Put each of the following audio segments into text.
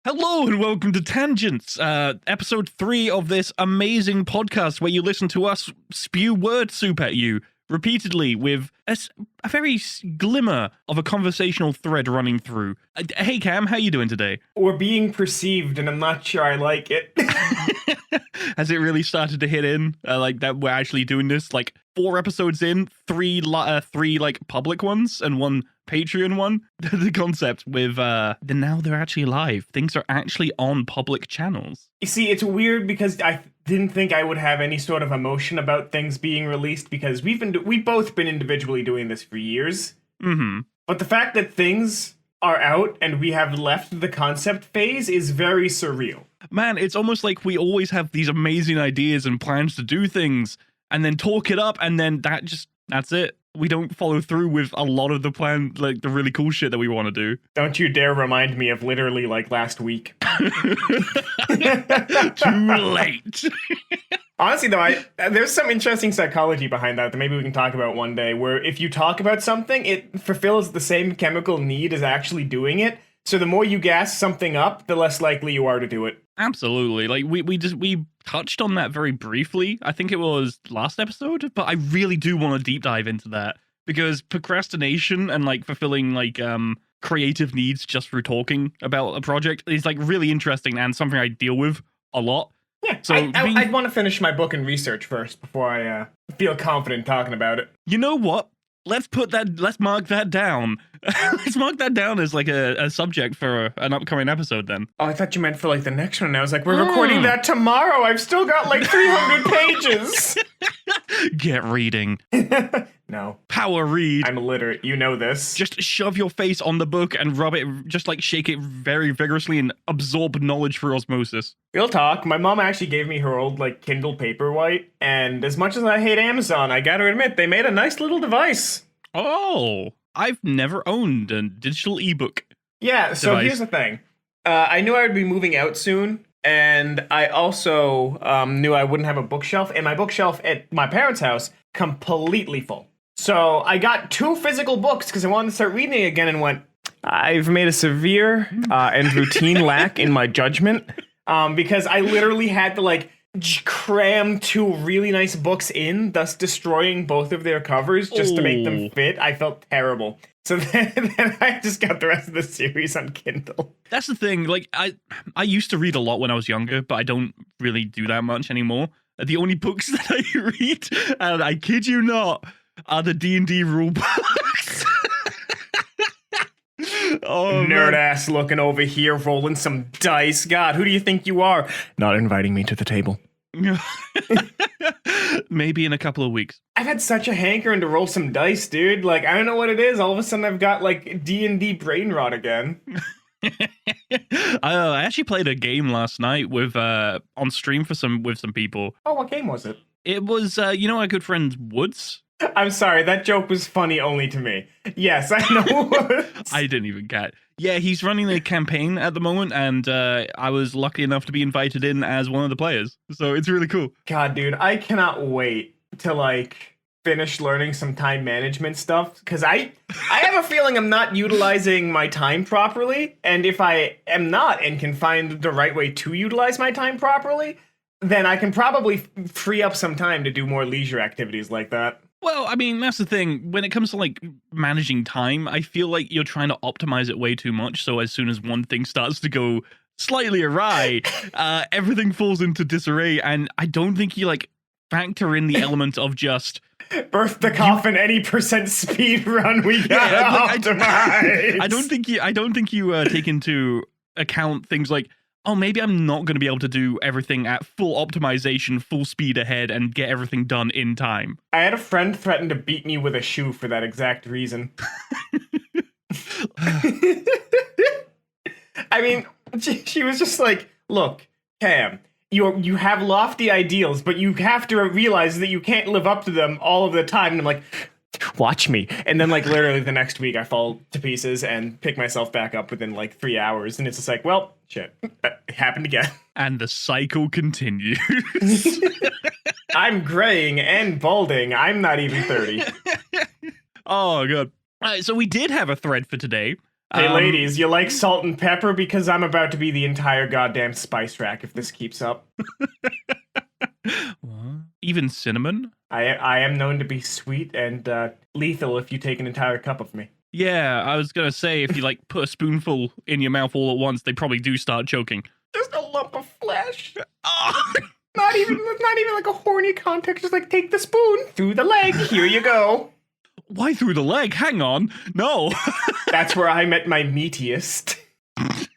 Hello and welcome to Tangents, episode 3 of this amazing podcast where you listen to us spew word soup at you repeatedly with a very glimmer of a conversational thread running through. Hey Cam, how you doing today? We're being perceived and I'm not sure I like it. Has it really started to hit in, like that we're actually doing this, like 4 episodes in, three like public ones and one Patreon one? The concept with now they're actually live. Things are actually on public channels. You see, it's weird because I didn't think I would have any sort of emotion about things being released because we've both been individually doing this for years. Mm-hmm. But the fact that things are out and we have left the concept phase is very surreal. Man, it's almost like we always have these amazing ideas and plans to do things and then talk it up and then that's it. We don't follow through with a lot of the plan, like the really cool shit that we want to do. Don't you dare remind me of literally like last week. Too late. Honestly, though, there's some interesting psychology behind that maybe we can talk about one day, where if you talk about something, it fulfills the same chemical need as actually doing it. So the more you gas something up, the less likely you are to do it. Absolutely. Like we touched on that very briefly. I think it was last episode, but I really do want to deep dive into that because procrastination and like fulfilling like creative needs just through talking about a project is like really interesting and something I deal with a lot. Yeah, so I'd want to finish my book and research first before I feel confident talking about it. You know what? Let's mark that down. Let's mark that down as like a subject for an upcoming episode then. Oh, I thought you meant for like the next one. I was like, we're recording that tomorrow. I've still got like 300 pages. Get reading. No. Power read. I'm illiterate. You know this. Just shove your face on the book and rub it, just like shake it very vigorously and absorb knowledge through osmosis. Real talk, my mom actually gave me her old like Kindle Paperwhite, and as much as I hate Amazon, I gotta admit, they made a nice little device. Oh, I've never owned a digital ebook. Yeah, so device. Here's the thing. I knew I would be moving out soon, and I also knew I wouldn't have a bookshelf, and my bookshelf at my parents' house completely full. So I got 2 physical books because I wanted to start reading again and went, I've made a severe and routine lack in my judgment because I literally had to like cram 2 really nice books in, thus destroying both of their covers just to make them fit. I felt terrible. So then I just got the rest of the series on Kindle. That's the thing. Like I used to read a lot when I was younger, but I don't really do that much anymore. The only books that I read, and I kid you not, are the D&D rule books. Oh, nerd ass looking over here, rolling some dice. God, who do you think you are? Not inviting me to the table. Maybe in a couple of weeks. I've had such a hankering to roll some dice, dude. Like, I don't know what it is. All of a sudden, I've got like D&D brain rot again. I actually played a game last night with on stream with some people. Oh, what game was it? It was our good friend Woods. I'm sorry, that joke was funny only to me. Yes, I know. I didn't even get. Yeah, he's running the campaign at the moment, and I was lucky enough to be invited in as one of the players. So it's really cool. God, dude, I cannot wait to like finish learning some time management stuff because I have a feeling I'm not utilizing my time properly, and if I am not and can find the right way to utilize my time properly, then I can probably free up some time to do more leisure activities like that. Well, I mean, that's the thing. When it comes to like managing time, I feel like you're trying to optimize it way too much. So as soon as one thing starts to go slightly awry, everything falls into disarray. And I don't think you like factor in the element of just birth the coffin, any percent speed run we gotta optimize. I don't think you take into account things like, oh, maybe I'm not going to be able to do everything at full optimization, full speed ahead, and get everything done in time. I had a friend threaten to beat me with a shoe for that exact reason. I mean, she was just like, look, Cam, you have lofty ideals, but you have to realize that you can't live up to them all of the time. And I'm like, watch me. And then like literally the next week I fall to pieces and pick myself back up within like 3 hours. And it's just like, well, shit, it happened again. And the cycle continues. I'm graying and balding. I'm not even 30. Oh, God. All right, so we did have a thread for today. Hey, ladies, you like salt and pepper? Because I'm about to be the entire goddamn spice rack if this keeps up. What? Even cinnamon? I am known to be sweet and lethal if you take an entire cup of me. Yeah, I was gonna say, if you like put a spoonful in your mouth all at once, they probably do start choking. Just a lump of flesh. Oh. Not even like a horny context. Just like, take the spoon through the leg. Here you go. Why through the leg? Hang on. No. That's where I met my meatiest.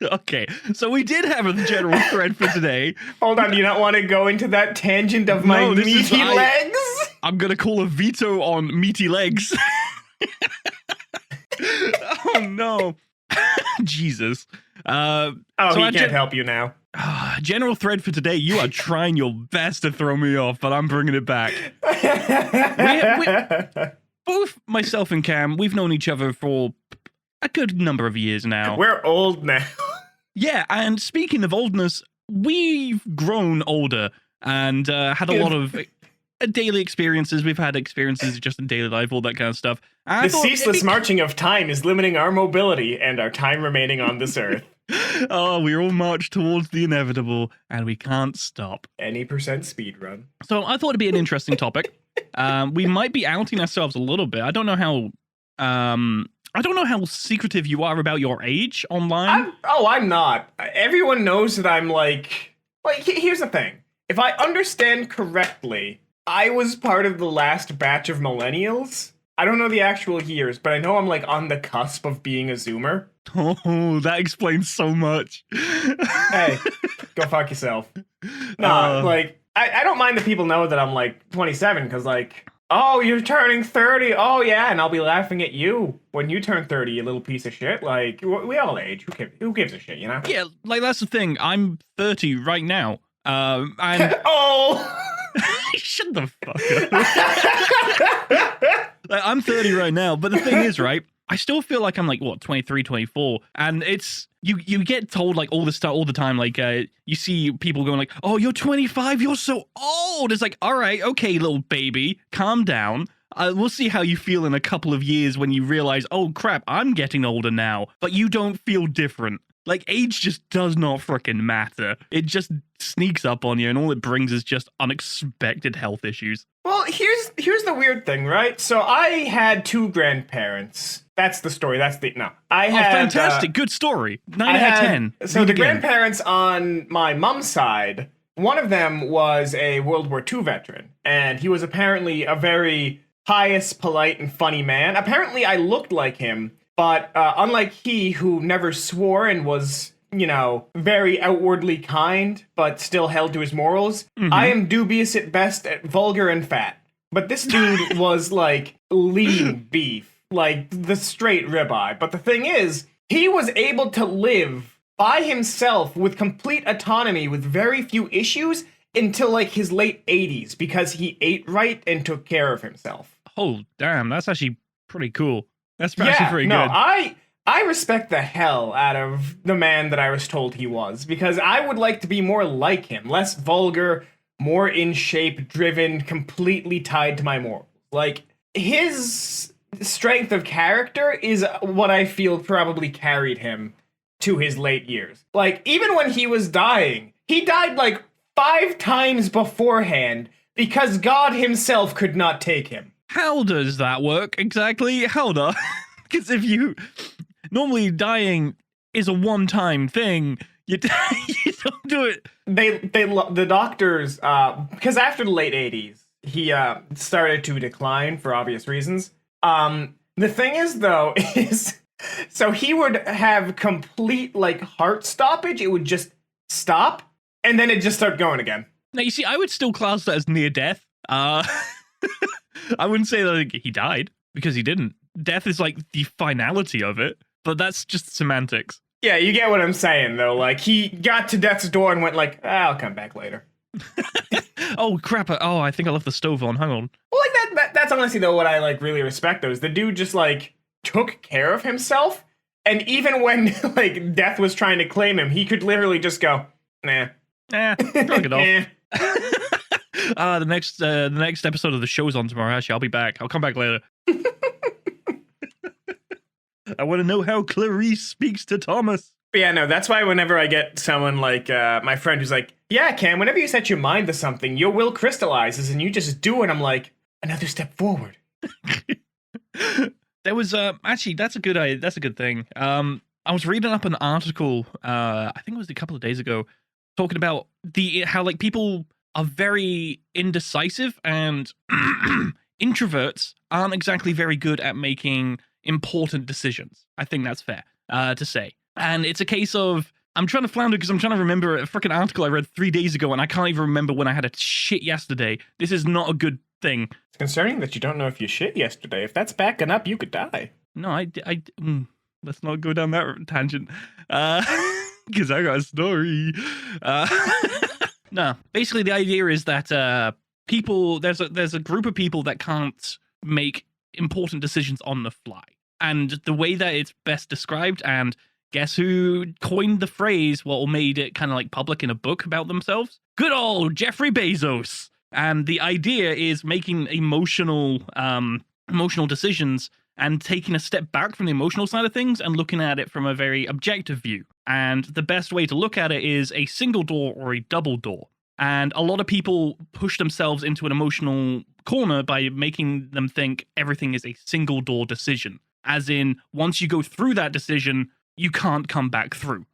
Okay, so we did have a general thread for today. Hold on, do you not want to go into that tangent of my meaty legs? I'm gonna call a veto on meaty legs. Oh no. Jesus. So he can't help you now. General thread for today. You are trying your best to throw me off, but I'm bringing it back. Both myself and Cam, we've known each other for a good number of years now. We're old now. Yeah, and speaking of oldness, we've grown older and had a lot of daily experiences. We've had experiences just in daily life, all that kind of stuff. The ceaseless marching of time is limiting our mobility and our time remaining on this earth. Oh, we all march towards the inevitable, and we can't stop. Any percent speed run. So I thought it'd be an interesting topic. We might be outing ourselves a little bit. I don't know how secretive you are about your age online. I'm not. Everyone knows that I'm like here's the thing. If I understand correctly, I was part of the last batch of millennials. I don't know the actual years, but I know I'm like on the cusp of being a Zoomer. Oh, that explains so much. Hey, go fuck yourself. Nah, I don't mind that people know that I'm like 27 because like, oh, you're turning 30. Oh yeah, and I'll be laughing at you when you turn 30, you little piece of shit. Like, we all age. Who gives a shit, you know? Yeah, like that's the thing. I'm 30 right now. And oh. Shut the fuck up. Like, I'm 30 right now, but the thing is, right, I still feel like I'm like, what, 23, 24, and it's, you get told like all this stuff all the time, like, you see people going like, oh, you're 25, you're so old. It's like, all right, okay, little baby, calm down. We'll see how you feel in a couple of years when you realize, oh crap, I'm getting older now, but you don't feel different. Like, age just does not frickin' matter. It just sneaks up on you, and all it brings is just unexpected health issues. Well, here's the weird thing, right? So I had two grandparents. That's the story. I had... Oh, fantastic. Good story. 9 out of 10. So the grandparents on my mom's side, one of them was a World War II veteran, and he was apparently a very pious, polite, and funny man. Apparently, I looked like him. But unlike he, who never swore and was, very outwardly kind, but still held to his morals, I am dubious at best at vulgar and fat. But this dude was like lean beef, like the straight ribeye. But the thing is, he was able to live by himself with complete autonomy with very few issues until like his late 80s because he ate right and took care of himself. Oh, damn. That's actually pretty cool. That's actually pretty good. I respect the hell out of the man that I was told he was, because I would like to be more like him, less vulgar, more in shape, driven, completely tied to my morals. Like, his strength of character is what I feel probably carried him to his late years. Like, even when he was dying, he died like 5 times beforehand because God himself could not take him. How does that work exactly? Hold on. Because if you... Normally dying is a one-time thing. You don't do it. The doctors, because after the late 80s, he started to decline for obvious reasons. The thing is, though, so he would have complete, like, heart stoppage. It would just stop, and then it just start going again. Now, you see, I would still class that as near death. I wouldn't say that like, he died, because he didn't. Death is like the finality of it, but that's just semantics. Yeah, you get what I'm saying, though. Like, he got to death's door and went like, I'll come back later. Oh, crap. Oh, I think I left the stove on. Hang on. Well, like, that's honestly, though, what I, like, really respect, though, is the dude just, like, took care of himself, and even when, like, death was trying to claim him, he could literally just go, nah. Shrug it off. The next episode of the show's on tomorrow. Actually, I'll be back. I'll come back later. I want to know how Clarice speaks to Thomas. But yeah, no, that's why whenever I get someone like my friend who's like, yeah, Cam, whenever you set your mind to something, your will crystallizes and you just do it. I'm like, another step forward. There was actually that's a good thing. I was reading up an article, I think it was a couple of days ago, talking about how like people are very indecisive and introverts aren't exactly very good at making important decisions. I think that's fair to say. And it's a case of, I'm trying to flounder because I'm trying to remember a freaking article I read 3 days ago and I can't even remember when I had a shit yesterday. This is not a good thing. It's concerning that you don't know if you shit yesterday. If that's backing up, you could die. No, let's not go down that tangent. Because I got a story. No, basically the idea is that people, there's a group of people that can't make important decisions on the fly. And the way that it's best described, and guess who coined the phrase, or made it kind of like public in a book about themselves? Good old Jeffrey Bezos. And the idea is making emotional decisions and taking a step back from the emotional side of things and looking at it from a very objective view. And the best way to look at it is a single door or a double door. And a lot of people push themselves into an emotional corner by making them think everything is a single door decision. As in, once you go through that decision, you can't come back through.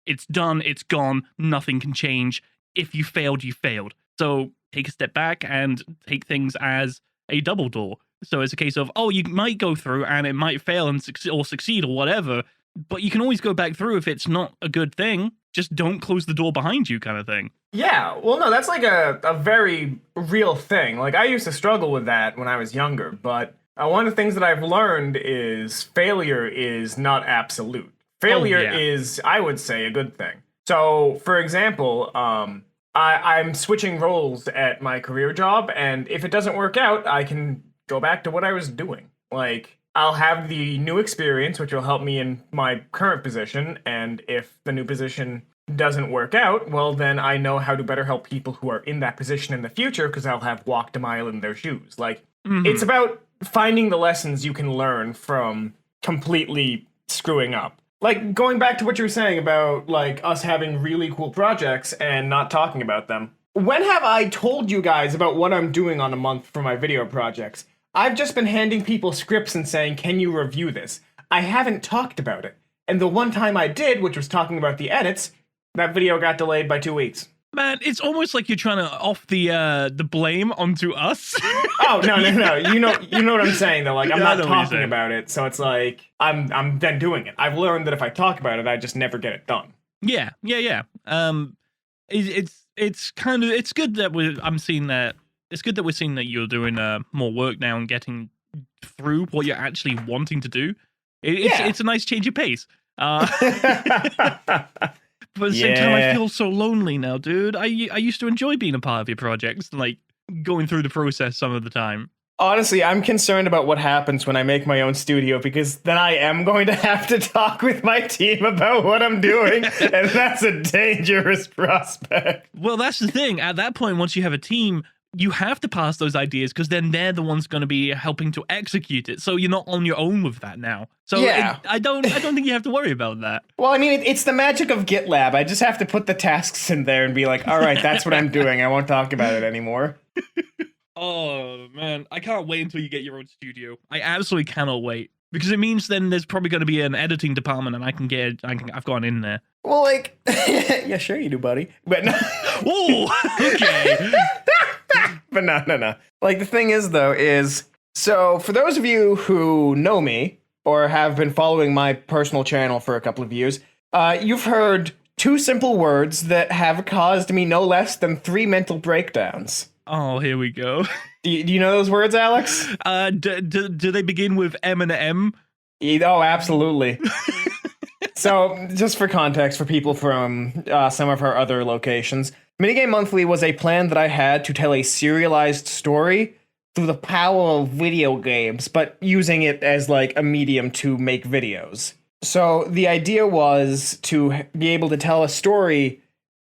It's done, it's gone, nothing can change. If you failed, you failed. So take a step back and take things as a double door. So it's a case of, you might go through and it might fail and succeed or whatever, but you can always go back through if it's not a good thing. Just don't close the door behind you, kind of thing. Yeah, well, no, that's like a very real thing. Like, I used to struggle with that when I was younger, but one of the things that I've learned is failure is not absolute. Failure is, I would say, a good thing. So, for example, I'm switching roles at my career job, and if it doesn't work out, I can go back to what I was doing. Like, I'll have the new experience, which will help me in my current position, and if the new position doesn't work out, well, then I know how to better help people who are in that position in the future, because I'll have walked a mile in their shoes. Like, it's about finding the lessons you can learn from completely screwing up. Like, going back to what you were saying about, like, us having really cool projects and not talking about them. When have I told you guys about what I'm doing on a month for my video projects? I've just been handing people scripts and saying, can you review this? I haven't talked about it. And the one time I did, which was talking about the edits, that video got delayed by 2 weeks. Man, it's almost like you're trying to off the blame onto us. Oh, no. You know what I'm saying, though. Like, I'm not talking about it, so it's like, I'm then doing it. I've learned that if I talk about it, I just never get it done. Yeah. It's kind of, it's good that we're seeing that you're doing more work now and getting through what you're actually wanting to do. It's a nice change of pace. But at the same time, I feel so lonely now, dude. I used to enjoy being a part of your projects, like going through the process some of the time. Honestly, I'm concerned about what happens when I make my own studio, because then I am going to have to talk with my team about what I'm doing, and that's a dangerous prospect. Well, that's the thing. At that point, once you have a team, you have to pass those ideas, because then they're the ones going to be helping to execute it. So you're not on your own with that now. So I don't think you have to worry about that. Well, I mean, it's the magic of GitLab. I just have to put the tasks in there and be like, all right, that's what I'm doing. I won't talk about it anymore. Oh, man. I can't wait until you get your own studio. I absolutely cannot wait. Because it means then there's probably going to be an editing department and I've gone in there. Well, like, yeah, sure you do, buddy. But no. Oh, okay. But no. Like, the thing is, though, so for those of you who know me or have been following my personal channel for a couple of years, you've heard two simple words that have caused me no less than 3 mental breakdowns. Oh, here we go. Do you know those words, Alex? Do they begin with M and M? Oh, absolutely. So, just for context, for people from some of our other locations, Minigame Monthly was a plan that I had to tell a serialized story through the power of video games, but using it as like a medium to make videos. So the idea was to be able to tell a story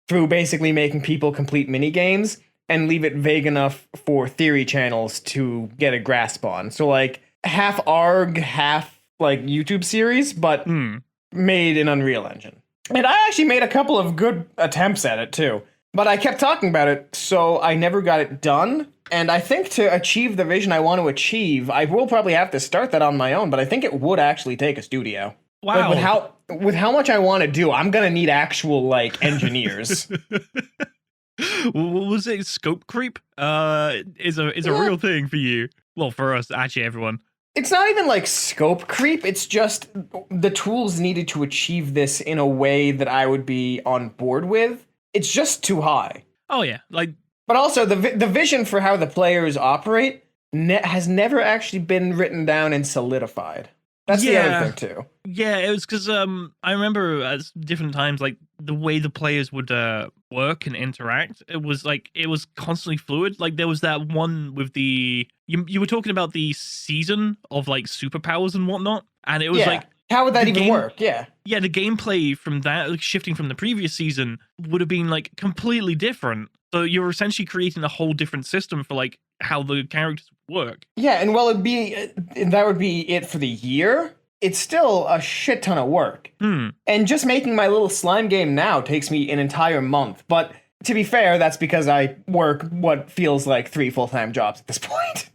through basically making people complete minigames and leave it vague enough for theory channels to get a grasp on. So like half ARG, half like YouTube series, but Hmm. made in Unreal Engine. And I actually made a couple of good attempts at it too. But I kept talking about it, so I never got it done. And I think to achieve the vision I want to achieve, I will probably have to start that on my own, but I think it would actually take a studio. Wow. Like with how much I want to do, I'm gonna need actual like engineers. What was it? Scope creep? Is a real thing for you. Well, for us, actually, everyone. It's not even like scope creep, it's just the tools needed to achieve this in a way that I would be on board with. It's just too high. Oh yeah, like. But also, the vision for how the players operate has never actually been written down and solidified. That's the other thing, too. Yeah, it was because I remember at different times, like, the way the players would work and interact, it was constantly fluid. Like, there was that one with the... You were talking about the season of, like, superpowers and whatnot, and it was like... How would that even work? Yeah. Yeah, the gameplay from that, like, shifting from the previous season, would have been, like, completely different. So you're essentially creating a whole different system for, like, how the characters work. Yeah, and while that would be it for the year, it's still a shit ton of work. And just making my little slime game now takes me an entire month. But to be fair, that's because I work what feels like 3 full-time jobs at this point.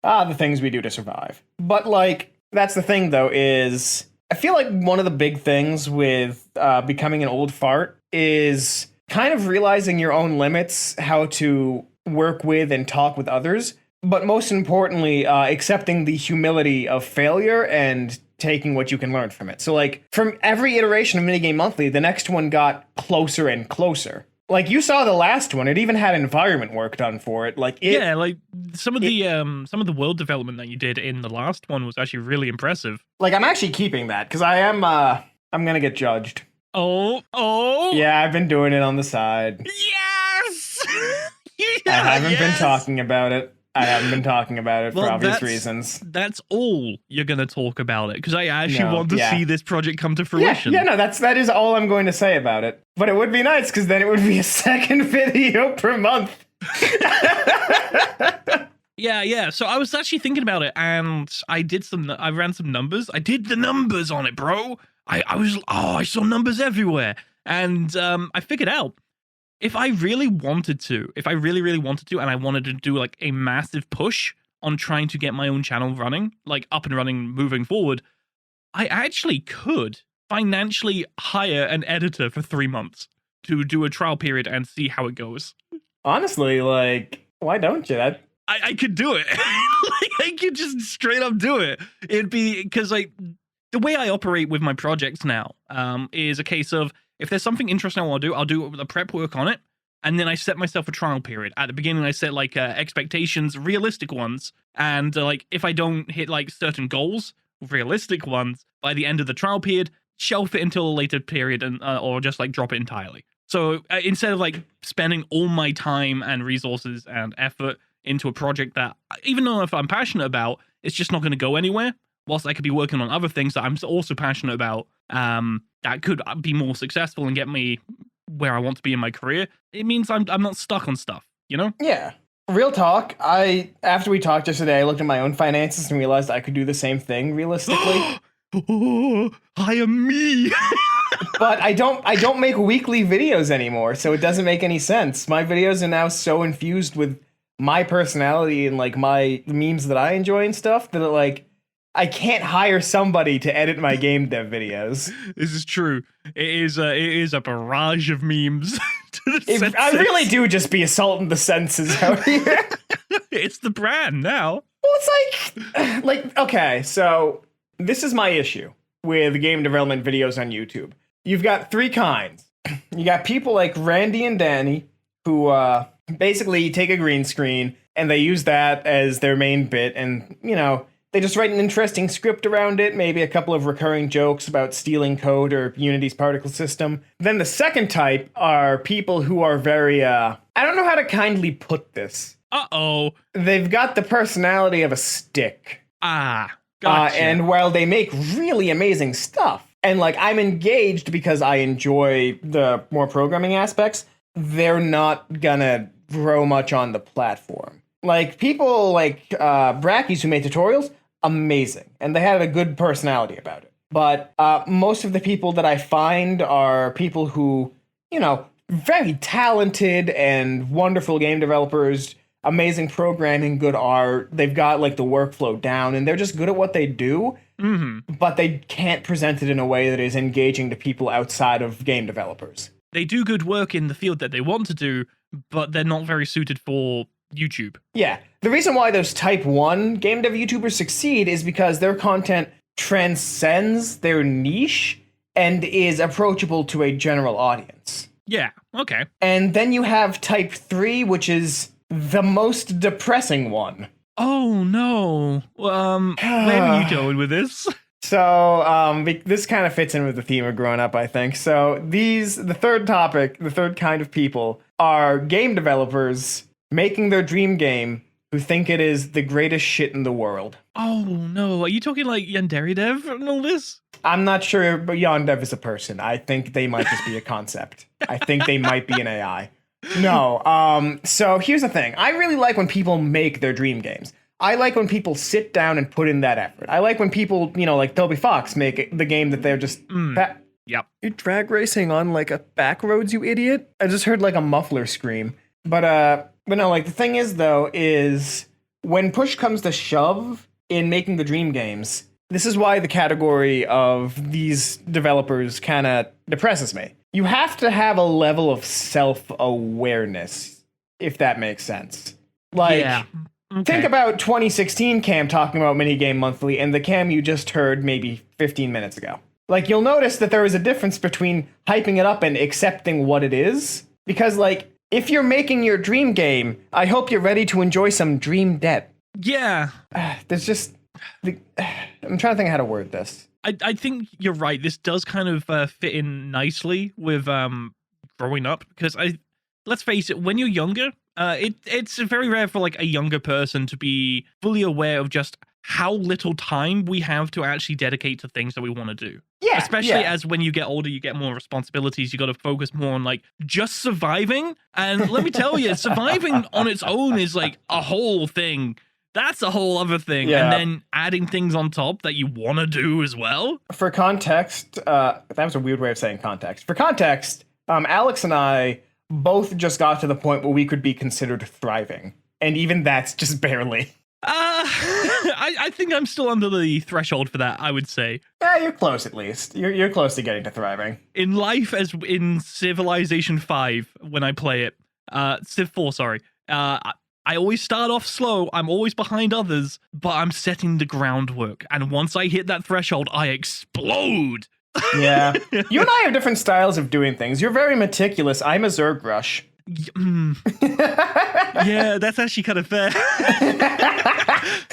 The things we do to survive. But, like, that's the thing, though, is I feel like one of the big things with becoming an old fart is kind of realizing your own limits, how to work with and talk with others, but most importantly, accepting the humility of failure and taking what you can learn from it. So, like, from every iteration of Minigame Monthly, the next one got closer and closer. Like, you saw the last one; it even had environment work done for it. Like, like some of the world development that you did in the last one was actually really impressive. Like, I'm actually keeping that because I'm gonna get judged. Oh! Yeah, I've been doing it on the side. Yes! I haven't been talking about it. For obvious reasons. That's all you're going to talk about it, because I actually want to see this project come to fruition. That is all I'm going to say about it. But it would be nice, because then it would be a second video per month. Yeah. So I was actually thinking about it, and I ran some numbers. I did the numbers on it, bro. I saw numbers everywhere. And I figured out, if I really wanted to, and I wanted to do like a massive push on trying to get my own channel running, like up and running moving forward, I actually could financially hire an editor for 3 months to do a trial period and see how it goes. Honestly, like, why don't you? I could do it. Like, I could just straight up do it. It'd be because, like, the way I operate with my projects now is a case of, if there's something interesting I want to do, I'll do the prep work on it, and then I set myself a trial period. At the beginning, I set like expectations, realistic ones, and like if I don't hit like certain goals, realistic ones, by the end of the trial period, shelf it until a later period, and or just like drop it entirely. So instead of like spending all my time and resources and effort into a project that, even though if I'm passionate about, it's just not going to go anywhere, whilst I could be working on other things that I'm also passionate about, that could be more successful and get me where I want to be in my career, it means I'm not stuck on stuff, you know? Yeah. Real talk, after we talked yesterday, I looked at my own finances and realized I could do the same thing realistically. Hire me! But I don't make weekly videos anymore, so it doesn't make any sense. My videos are now so infused with my personality and like my memes that I enjoy and stuff that I can't hire somebody to edit my game dev videos. This is true. It is a barrage of memes. I really do just be assaulting the senses out here. It's the brand now. Well, it's like, okay, so this is my issue with game development videos on YouTube. You've got 3 kinds. You got people like Randy and Danny who basically take a green screen and they use that as their main bit, and, you know, they just write an interesting script around it, maybe a couple of recurring jokes about stealing code or Unity's particle system. Then the second type are people who are very, I don't know how to kindly put this. Uh-oh. They've got the personality of a stick. Ah, gotcha. And while they make really amazing stuff, and like I'm engaged because I enjoy the more programming aspects, they're not gonna grow much on the platform. Like people like Brackies who make tutorials, amazing, and they had a good personality about it. But most of the people that I find are people who, very talented and wonderful game developers, amazing programming, good art. They've got like the workflow down, and they're just good at what they do. But they can't present it in a way that is engaging to people outside of game developers. They do good work in the field that they want to do, but they're not very suited for YouTube. Yeah. The reason why those type 1 game dev YouTubers succeed is because their content transcends their niche and is approachable to a general audience. Yeah, okay. And then you have type 3, which is the most depressing one. Oh, no. Where are you going with this? So, this kind of fits in with the theme of growing up, I think. So, the third kind of people are game developers making their dream game who think it is the greatest shit in the world. Oh, no. Are you talking like Yandere Dev and all this? I'm not sure, but Yondev is a person. I think they might just be a concept. I think they might be an AI. No, so here's the thing. I really like when people make their dream games. I like when people sit down and put in that effort. I like when people, like Toby Fox make the game that they're just... Yep. You're drag racing on, like, a back roads, you idiot? I just heard, like, a muffler scream. But no, like, the thing is, though, is when push comes to shove in making the dream games, this is why the category of these developers kind of depresses me. You have to have a level of self-awareness, if that makes sense. Like, yeah. Okay. Think about 2016 Cam talking about Minigame Monthly and the Cam you just heard maybe 15 minutes ago. Like, you'll notice that there is a difference between hyping it up and accepting what it is. Because, like, if you're making your dream game, I hope you're ready to enjoy some dream debt. Yeah. There's just... I'm trying to think how to word this. I think you're right. This does kind of fit in nicely with growing up. Because, let's face it, when you're younger... it's very rare for like a younger person to be fully aware of just how little time we have to actually dedicate to things that we want to do. Yeah. Especially as when you get older, you get more responsibilities. You got to focus more on like just surviving. And let me tell you, surviving on its own is like a whole thing. That's a whole other thing. Yeah. And then adding things on top that you want to do as well. For context, that was a weird way of saying context. For context, Alex and I both just got to the point where we could be considered thriving. And even that's just barely. I think I'm still under the threshold for that, I would say. Yeah, you're close at least. You're close to getting to thriving. In life, as in Civilization 5, when I play it, Civ 4, sorry, I always start off slow, I'm always behind others, but I'm setting the groundwork. And once I hit that threshold, I explode! Yeah. You and I have different styles of doing things. You're very meticulous. I'm a Zerg rush. Yeah, that's actually kind of fair.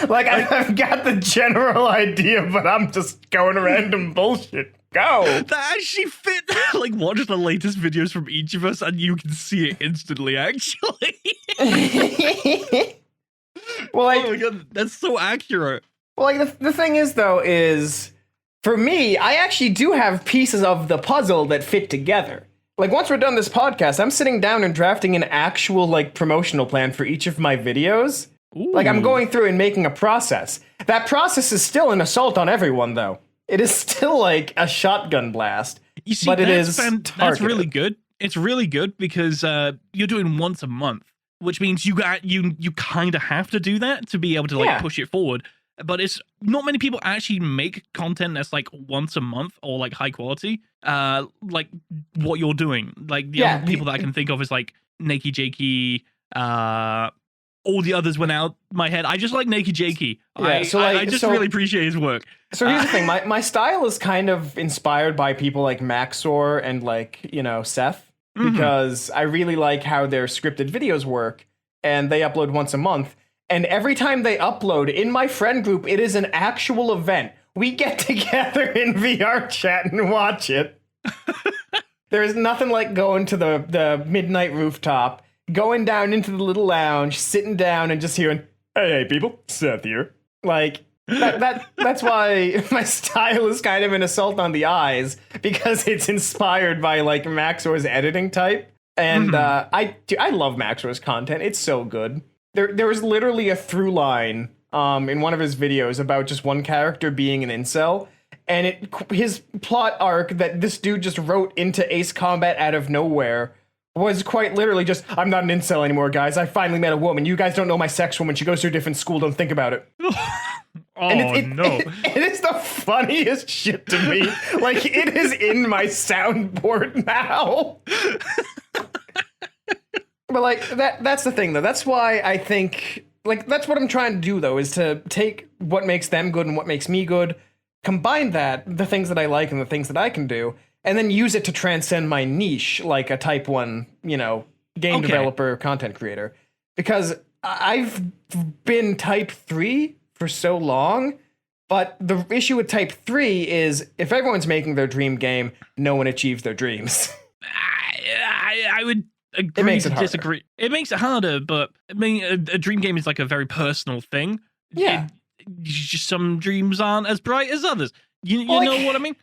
Like, I've got the general idea, but I'm just going random bullshit. Go. That actually fit. Like, watch the latest videos from each of us, and you can see it instantly, actually. Well, like, oh my god, that's so accurate. Well, like, the thing is, though, is... For me, I actually do have pieces of the puzzle that fit together. Like, once we're done this podcast, I'm sitting down and drafting an actual, like, promotional plan for each of my videos. Ooh. Like, I'm going through and making a process. That process is still an assault on everyone, though. It is still, like, a shotgun blast. You see, but that's really good. It's really good because you're doing once a month, which means you kind of have to do that to be able to, like, push it forward. But it's not many people actually make content that's like once a month or like high quality, like what you're doing. Like the other people that I can think of is like Nakey Jakey, all the others went out my head. I just like Nakey Jakey. I just really appreciate his work. So here's the thing, my style is kind of inspired by people like Maxor and like, Seth, because I really like how their scripted videos work and they upload once a month. And every time they upload, in my friend group, it is an actual event. We get together in VR chat and watch it. There is nothing like going to the midnight rooftop, going down into the little lounge, sitting down and just hearing, hey people, Seth here. Like, that's why my style is kind of an assault on the eyes, because it's inspired by, like, Maxor's editing type. And I love Maxor's content. It's so good. There was literally a through line in one of his videos about just one character being an incel. And his plot arc that this dude just wrote into Ace Combat out of nowhere was quite literally just, I'm not an incel anymore, guys. I finally met a woman. You guys don't know my sex woman. She goes to a different school. Don't think about it. No. It is the funniest shit to me. Like, it is in my soundboard now. But, like, that's the thing, though. That's why I think, like, that's what I'm trying to do, though, is to take what makes them good and what makes me good, combine that, the things that I like and the things that I can do, and then use it to transcend my niche, like a type 1, game developer, content creator. Because I've been type 3 for so long, but the issue with type 3 is if everyone's making their dream game, no one achieves their dreams. I would agree to disagree. It makes it harder, but I mean, a dream game is like a very personal thing. Yeah. Just some dreams aren't as bright as others. You know what I mean?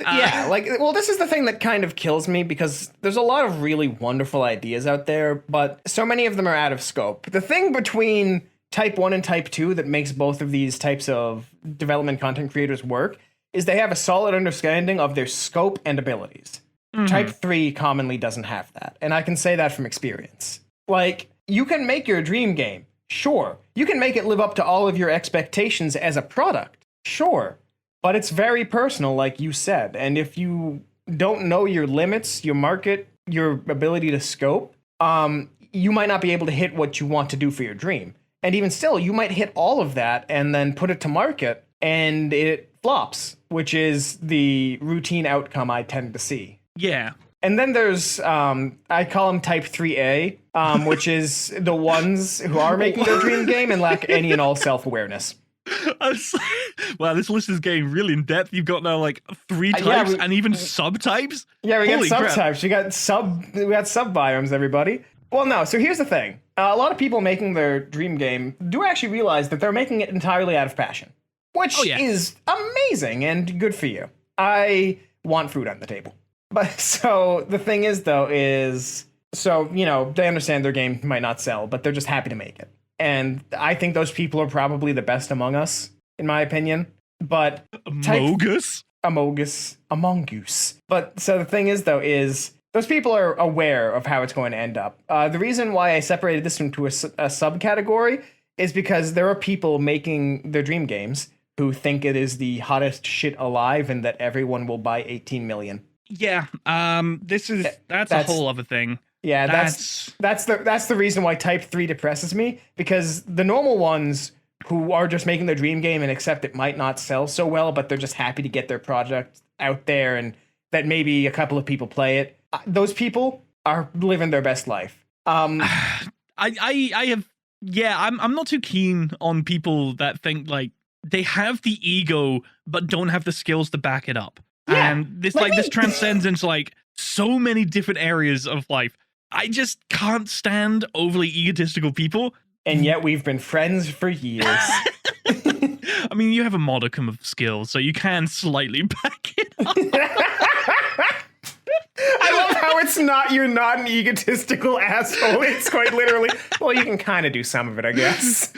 Yeah, this is the thing that kind of kills me, because there's a lot of really wonderful ideas out there, but so many of them are out of scope. The thing between type 1 and type 2 that makes both of these types of development content creators work is they have a solid understanding of their scope and abilities. Mm-hmm. Type 3 commonly doesn't have that, and I can say that from experience. Like, you can make your dream game, sure. You can make it live up to all of your expectations as a product, sure. But it's very personal, like you said. And if you don't know your limits, your market, your ability to scope, you might not be able to hit what you want to do for your dream. And even still, you might hit all of that and then put it to market and it flops, which is the routine outcome I tend to see. Yeah. And then there's, I call them type 3A, which is the ones who are making their dream game and lack any and all self-awareness. Wow, this list is getting really in depth. You've got now like 3 types and even subtypes. Yeah, we got Holy subtypes. crap. We got sub-biomes, everybody. Well, no. So here's the thing: a lot of people making their dream game do actually realize that they're making it entirely out of passion, which is amazing and good for you. I want food on the table, but so the thing is, though, they understand their game might not sell, but they're just happy to make it. And I think those people are probably the best among us, in my opinion. But Among Us. But so the thing is, though, is those people are aware of how it's going to end up. The reason why I separated this into a subcategory is because there are people making their dream games who think it is the hottest shit alive and that everyone will buy 18 million. Yeah, that's a whole other thing. Yeah, that's the reason why type 3 depresses me, because the normal ones who are just making their dream game and accept it might not sell so well, but they're just happy to get their project out there and that maybe a couple of people play it. Those people are living their best life. I'm not too keen on people that think like they have the ego but don't have the skills to back it up. Yeah, and this transcends into like so many different areas of life. I just can't stand overly egotistical people. And yet we've been friends for years. I mean, you have a modicum of skill, so you can slightly back it up. I love how you're not an egotistical asshole. It's quite literally, well, you can kind of do some of it, I guess.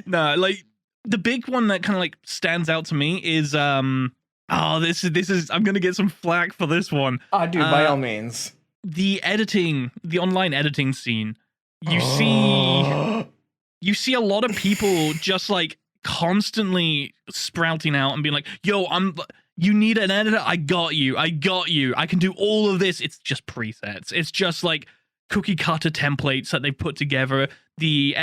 No, like, the big one that kind of like stands out to me is, this is, I'm going to get some flack for this one. Oh, dude, by all means. The online editing scene. You see a lot of people just like constantly sprouting out and being like, yo, you need an editor? I got you. I can do all of this. It's just presets. It's just like cookie cutter templates that they put together. The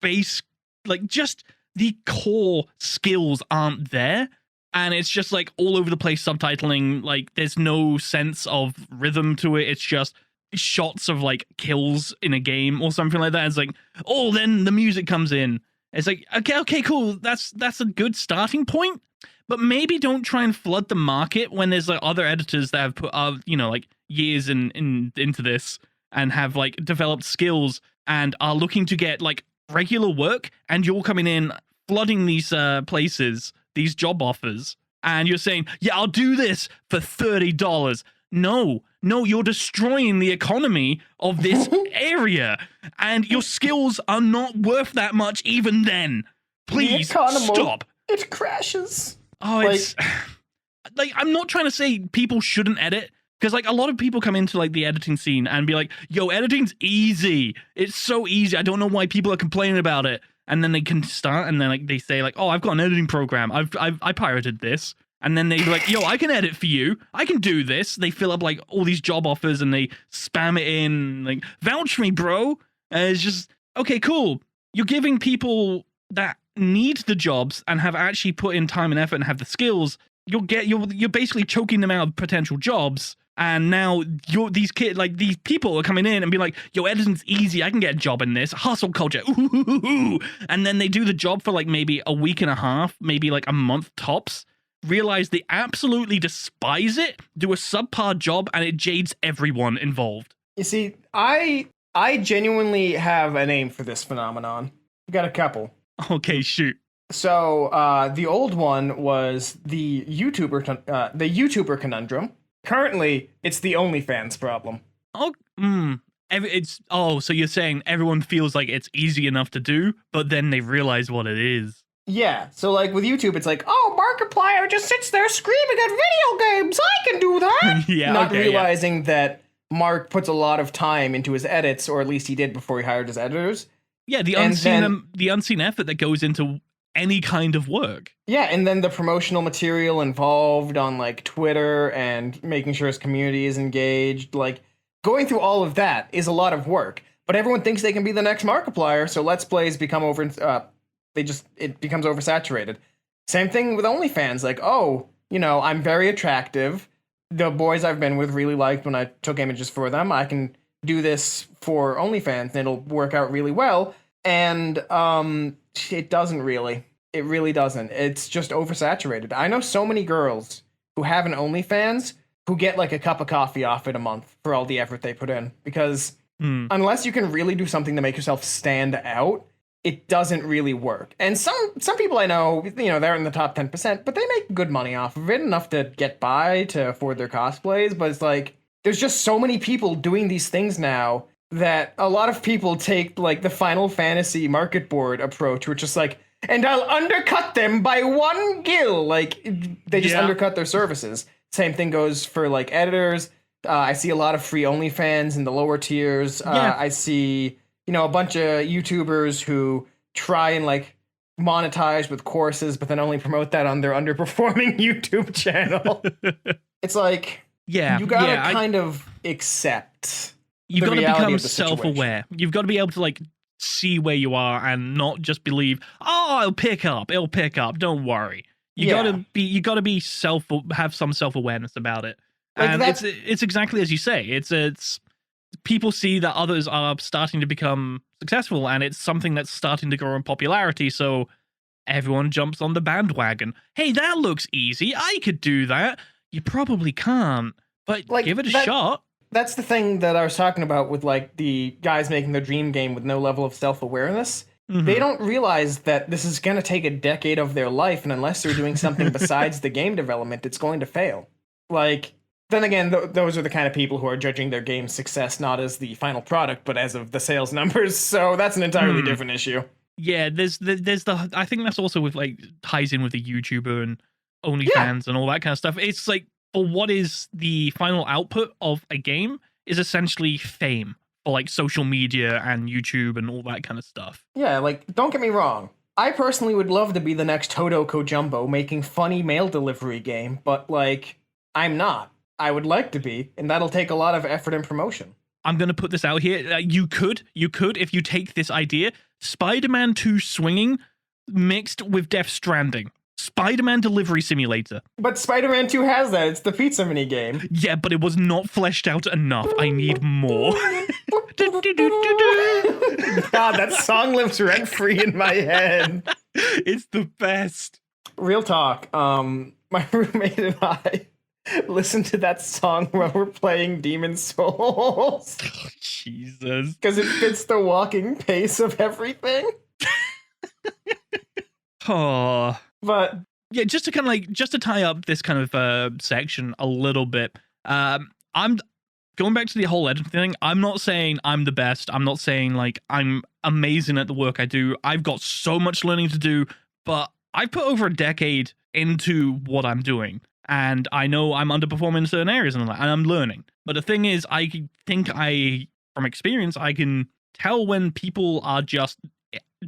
base, like just the core skills aren't there. And it's just like all over the place subtitling. Like there's no sense of rhythm to it. It's just shots of like kills in a game or something like that. It's like, oh, then the music comes in. It's like, okay, cool. That's a good starting point. But maybe don't try and flood the market when there's like other editors that have put like years into this and have like developed skills and are looking to get like regular work, and you're coming in flooding these places, these job offers, and you're saying, yeah, I'll do this for $30. no, you're destroying the economy of this area, and your skills are not worth that much even then. Please stop. It crashes. Oh, it's like, I'm not trying to say people shouldn't edit, because like a lot of people come into like the editing scene and be like, yo, editing's easy. It's so easy. I don't know why people are complaining about it. And then they can start, and then like they say like, oh, I've got an editing program. I pirated this. And then they be like, yo, I can edit for you. I can do this. They fill up like all these job offers and they spam it in, like, vouch for me, bro. And it's just, okay, cool. You're giving people that need the jobs and have actually put in time and effort and have the skills. You're basically choking them out of potential jobs. And now these people are coming in and be like, yo, editing's easy. I can get a job in this. Hustle culture. Ooh. And then they do the job for like maybe a week and a half, maybe like a month tops. Realize they absolutely despise it, do a subpar job, and it jades everyone involved. You see, I genuinely have a name for this phenomenon. I've got a couple. Okay, shoot. So the old one was the YouTuber conundrum. Currently, it's the OnlyFans problem. So you're saying everyone feels like it's easy enough to do, but then they realize what it is. Yeah, so like with YouTube, it's like, oh, Markiplier just sits there screaming at video games. I can do that. Not realizing that Mark puts a lot of time into his edits, or at least he did before he hired his editors. Yeah, the unseen effort that goes into any kind of work. Yeah, and then the promotional material involved on like Twitter and making sure his community is engaged. Like going through all of that is a lot of work. But everyone thinks they can be the next Markiplier, so Let's Plays become it becomes oversaturated. Same thing with OnlyFans. Like, oh, I'm very attractive. The boys I've been with really liked when I took images for them. I can do this for OnlyFans and it'll work out really well. And it doesn't really. It really doesn't. It's just oversaturated. I know so many girls who have an OnlyFans who get like a cup of coffee off it a month for all the effort they put in. Because unless you can really do something to make yourself stand out, it doesn't really work. And some people I know, they're in the top 10%, but they make good money off of it, enough to get by, to afford their cosplays. But it's like, there's just so many people doing these things now that a lot of people take like the Final Fantasy market board approach, which is like, and I'll undercut them by 1 gil. Like, they just undercut their services. Same thing goes for like editors. I see a lot of free OnlyFans in the lower tiers. I see a bunch of YouTubers who try and like monetize with courses, but then only promote that on their underperforming YouTube channel. It's like, you gotta kind of accept. You've got to become self-aware. You've got to be able to like see where you are and not just believe, oh, it'll pick up. Don't worry. You gotta be have some self-awareness about it. Like, and it's exactly as you say. It's people see that others are starting to become successful, and it's something that's starting to grow in popularity, so everyone jumps on the bandwagon. Hey, that looks easy. I could do that. You probably can't, but like, give it a shot. That's the thing that I was talking about with like the guys making their dream game with no level of self-awareness. Mm-hmm. They don't realize that this is going to take a decade of their life, and unless they're doing something besides the game development, it's going to fail. Like, then again, those are the kind of people who are judging their game's success not as the final product, but as of the sales numbers. So that's an entirely different issue. Yeah, there's the I think that's also with like ties in with the YouTuber and OnlyFans and all that kind of stuff. It's like, for what is the final output of a game is essentially fame for like social media and YouTube and all that kind of stuff. Yeah, like, don't get me wrong. I personally would love to be the next Todo Kojumbo making funny mail delivery game, but like, I'm not. I would like to be, and that'll take a lot of effort and promotion. I'm going to put this out here. You could, if you take this idea, Spider-Man 2 swinging mixed with Death Stranding. Spider-Man Delivery Simulator. But Spider-Man 2 has that. It's the pizza mini game. Yeah, but it was not fleshed out enough. I need more. God, that song lives rent-free in my head. It's the best. Real talk. My roommate and I listen to that song while we're playing Demon Souls. Oh, Jesus. Because it fits the walking pace of everything. Oh. But yeah, just to tie up this kind of section a little bit. I'm going back to the whole editing thing. I'm not saying I'm the best. I'm not saying like I'm amazing at the work I do. I've got so much learning to do, but I've put over a decade into what I'm doing. And I know I'm underperforming in certain areas and I'm learning. But the thing is, I think from experience, I can tell when people are just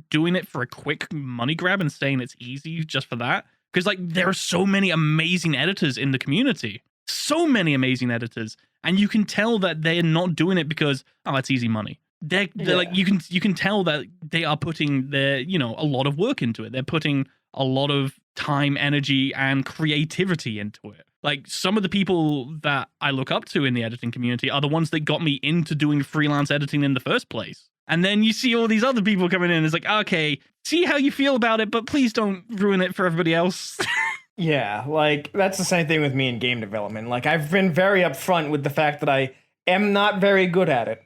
doing it for a quick money grab and saying it's easy just for that. Because like there are so many amazing editors in the community. So many amazing editors. And you can tell that they're not doing it because, oh, it's easy money. They're like, you can tell that they are putting a lot of work into it. They're putting a lot of time, energy, and creativity into it. Like some of the people that I look up to in the editing community are the ones that got me into doing freelance editing in the first place. And then you see all these other people coming in. It's like, okay, see how you feel about it, but please don't ruin it for everybody else. Yeah, like that's the same thing with me in game development. Like I've been very upfront with the fact that I am not very good at it,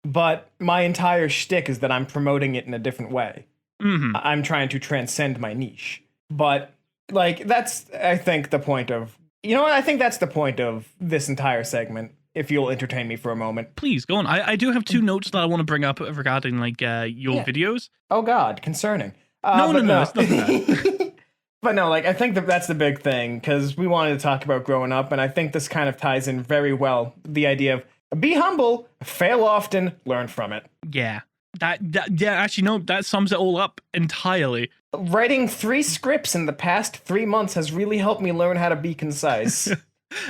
but my entire shtick is that I'm promoting it in a different way. Mm-hmm. I'm trying to transcend my niche. But like that's I think the point of I think that's the point of this entire segment. If you'll entertain me for a moment, please go on. I do have 2 notes that I want to bring up regarding like your videos. Oh God, concerning. No, it's not that. But no, like I think that's the big thing because we wanted to talk about growing up, and I think this kind of ties in very well. The idea of be humble, fail often, learn from it. Yeah, that sums it all up entirely. Writing 3 scripts in the past 3 months has really helped me learn how to be concise.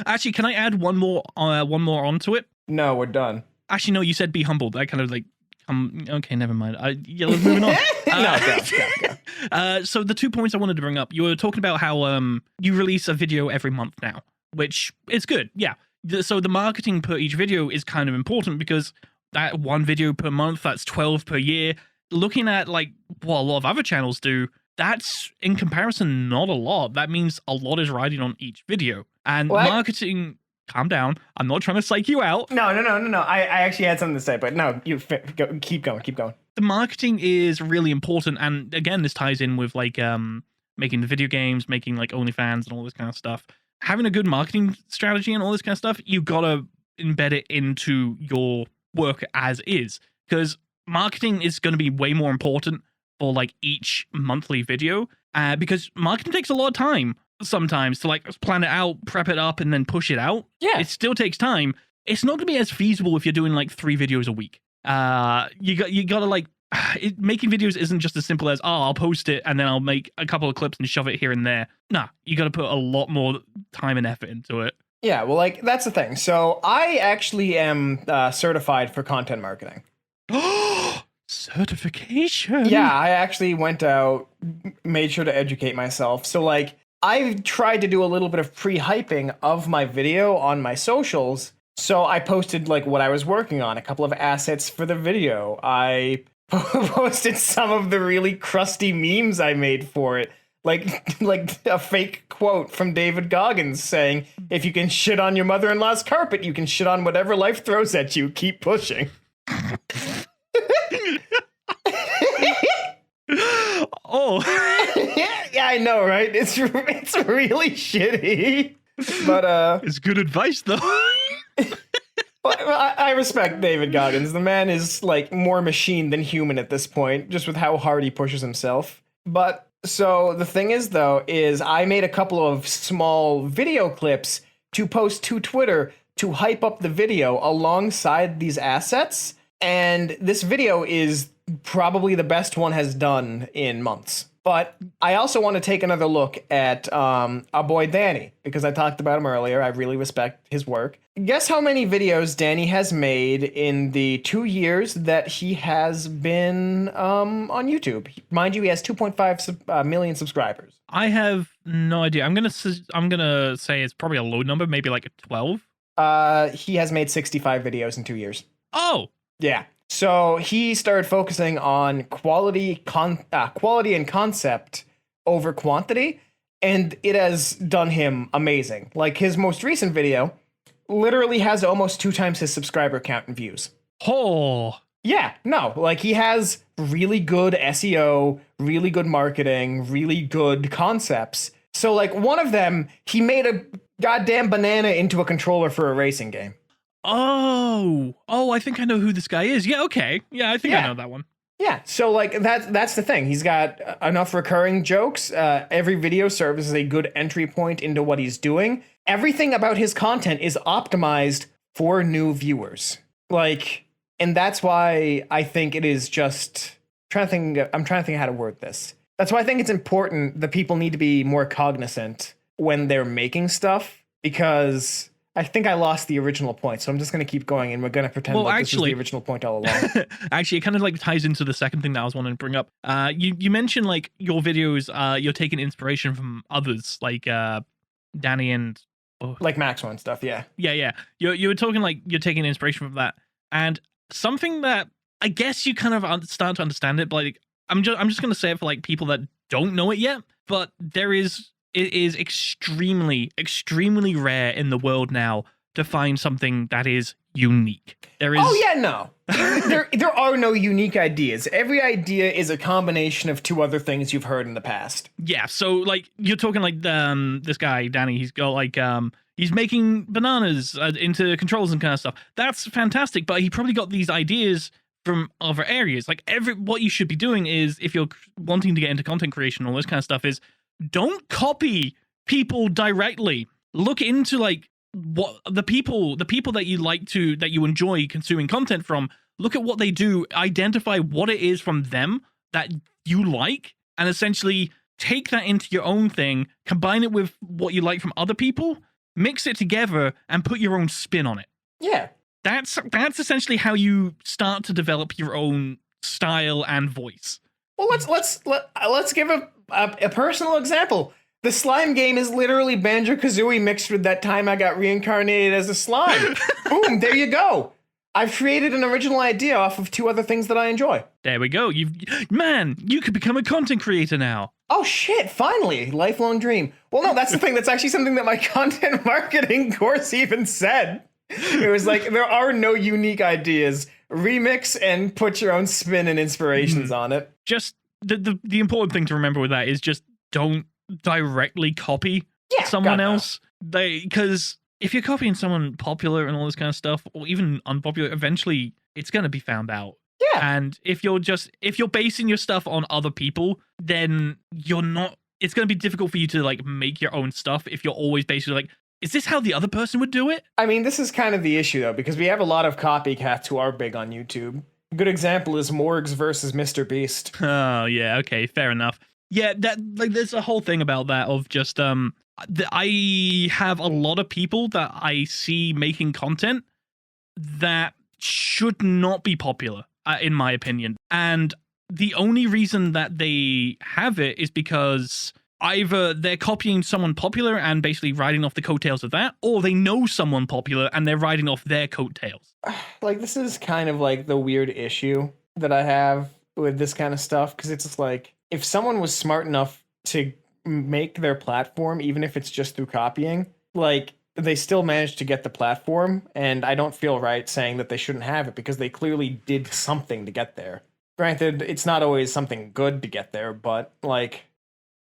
Actually, can I add one more onto it? No, we're done. Actually, no, you said be humble. That kind of like, okay, never mind. Let's move on. Go. So the 2 points I wanted to bring up, you were talking about how you release a video every month now, which is good. Yeah. So the marketing per each video is kind of important because that 1 video per month, that's 12 per year. Looking at like what a lot of other channels do, that's in comparison not a lot. That means a lot is riding on each video. And marketing, calm down. I'm not trying to psych you out. No. I actually had something to say, but no, keep going. The marketing is really important. And again, this ties in with like making the video games, making like OnlyFans and all this kind of stuff. Having a good marketing strategy and all this kind of stuff, you gotta embed it into your work as is. Because marketing is going to be way more important for like each monthly video because marketing takes a lot of time sometimes to like plan it out, prep it up, and then push it out. Yeah, it still takes time. It's not going to be as feasible if you're doing like 3 videos a week. You gotta like making videos isn't just as simple as I'll post it and then I'll make a couple of clips and shove it here and there. Nah, you got to put a lot more time and effort into it. Yeah, well, like that's the thing. So I actually am certified for content marketing. Certification. Yeah, I actually went out, made sure to educate myself. So like I've tried to do a little bit of pre-hyping of my video on my socials. So I posted like what I was working on, a couple of assets for the video. I posted some of the really crusty memes I made for it. Like a fake quote from David Goggins saying, "If you can shit on your mother-in-law's carpet, you can shit on whatever life throws at you. Keep pushing." Oh. Yeah, I know, right? It's really shitty. But it's good advice though. I respect David Goggins. The man is like more machine than human at this point, just with how hard he pushes himself. But so the thing is though, is I made a couple of small video clips to post to Twitter to hype up the video alongside these assets. And this video is probably the best one has done in months. But I also want to take another look at our boy Danny, because I talked about him earlier. I really respect his work. Guess how many videos Danny has made in the 2 years that he has been on YouTube? Mind you, he has 2.5 million subscribers. I have no idea. I'm gonna say it's probably a low number, maybe like a 12. He has made 65 videos in 2 years. Oh, yeah. So he started focusing on quality and concept over quantity, and it has done him amazing. Like his most recent video literally has almost 2 times his subscriber count and views. Oh. Yeah, no, like he has really good SEO, really good marketing, really good concepts. So like one of them, he made a goddamn banana into a controller for a racing game. Oh, I think I know who this guy is. Yeah, okay. Yeah, I think I Yeah. know that one. Yeah, so like that's the thing. He's got enough recurring jokes. Every video serves as a good entry point into what he's doing. Everything about his content is optimized for new viewers. Like, and that's why I think it is just I'm trying to think how to word this. That's why I think it's important that people need to be more cognizant when they're making stuff, because I think I lost the original point, so I'm just going to keep going, and we're going to pretend like this is the original point all along. Actually, it kind of like ties into the second thing that I was wanting to bring up. You mentioned like your videos, you're taking inspiration from others, like Danny and like Maxwell and stuff. Yeah. Yeah. You were talking like you're taking inspiration from that, and something that I guess you kind of start to understand it, but like I'm just going to say it for like people that don't know it yet, but it is extremely, extremely rare in the world now to find something that is unique. There is. Oh yeah, no. there are no unique ideas. Every idea is a combination of two other things you've heard in the past. Yeah, so like you're talking like this guy Danny. He's got like he's making bananas into controls and kind of stuff. That's fantastic, but he probably got these ideas from other areas. Like what you should be doing is, if you're wanting to get into content creation, all this kind of stuff, is don't copy people directly. Look into like what the people that you enjoy consuming content from. Look at what they do, identify what it is from them that you like, and essentially take that into your own thing, combine it with what you like from other people, mix it together, and put your own spin on it. Yeah. That's essentially how you start to develop your own style and voice. Well, let's give a personal example. The slime game is literally Banjo-Kazooie mixed with that time I got reincarnated as a slime. Boom, there you go. I've created an original idea off of two other things that I enjoy. There we go. You could become a content creator now. Oh shit, finally. Lifelong dream. Well, no, that's the thing. That's actually something that my content marketing course even said. It was like, there are no unique ideas. Remix and put your own spin and inspirations on it. Just the important thing to remember with that is just don't directly copy someone else. Because if you're copying someone popular and all this kind of stuff, or even unpopular, eventually it's going to be found out. Yeah. And if you're basing your stuff on other people, then it's going to be difficult for you to like make your own stuff if you're always basically like, is this how the other person would do it? I mean, this is kind of the issue though, because we have a lot of copycats who are big on YouTube. A good example is Morgs versus Mr. Beast. Oh yeah, okay, fair enough. Yeah, that like there's a whole thing about that of just I have a lot of people that I see making content that should not be popular, in my opinion. And the only reason that they have it is because either they're copying someone popular and basically riding off the coattails of that, or they know someone popular and they're riding off their coattails. Like, this is kind of like the weird issue that I have with this kind of stuff, because it's just like, if someone was smart enough to make their platform, even if it's just through copying, like, they still managed to get the platform, and I don't feel right saying that they shouldn't have it, because they clearly did something to get there. Granted, it's not always something good to get there, but, like,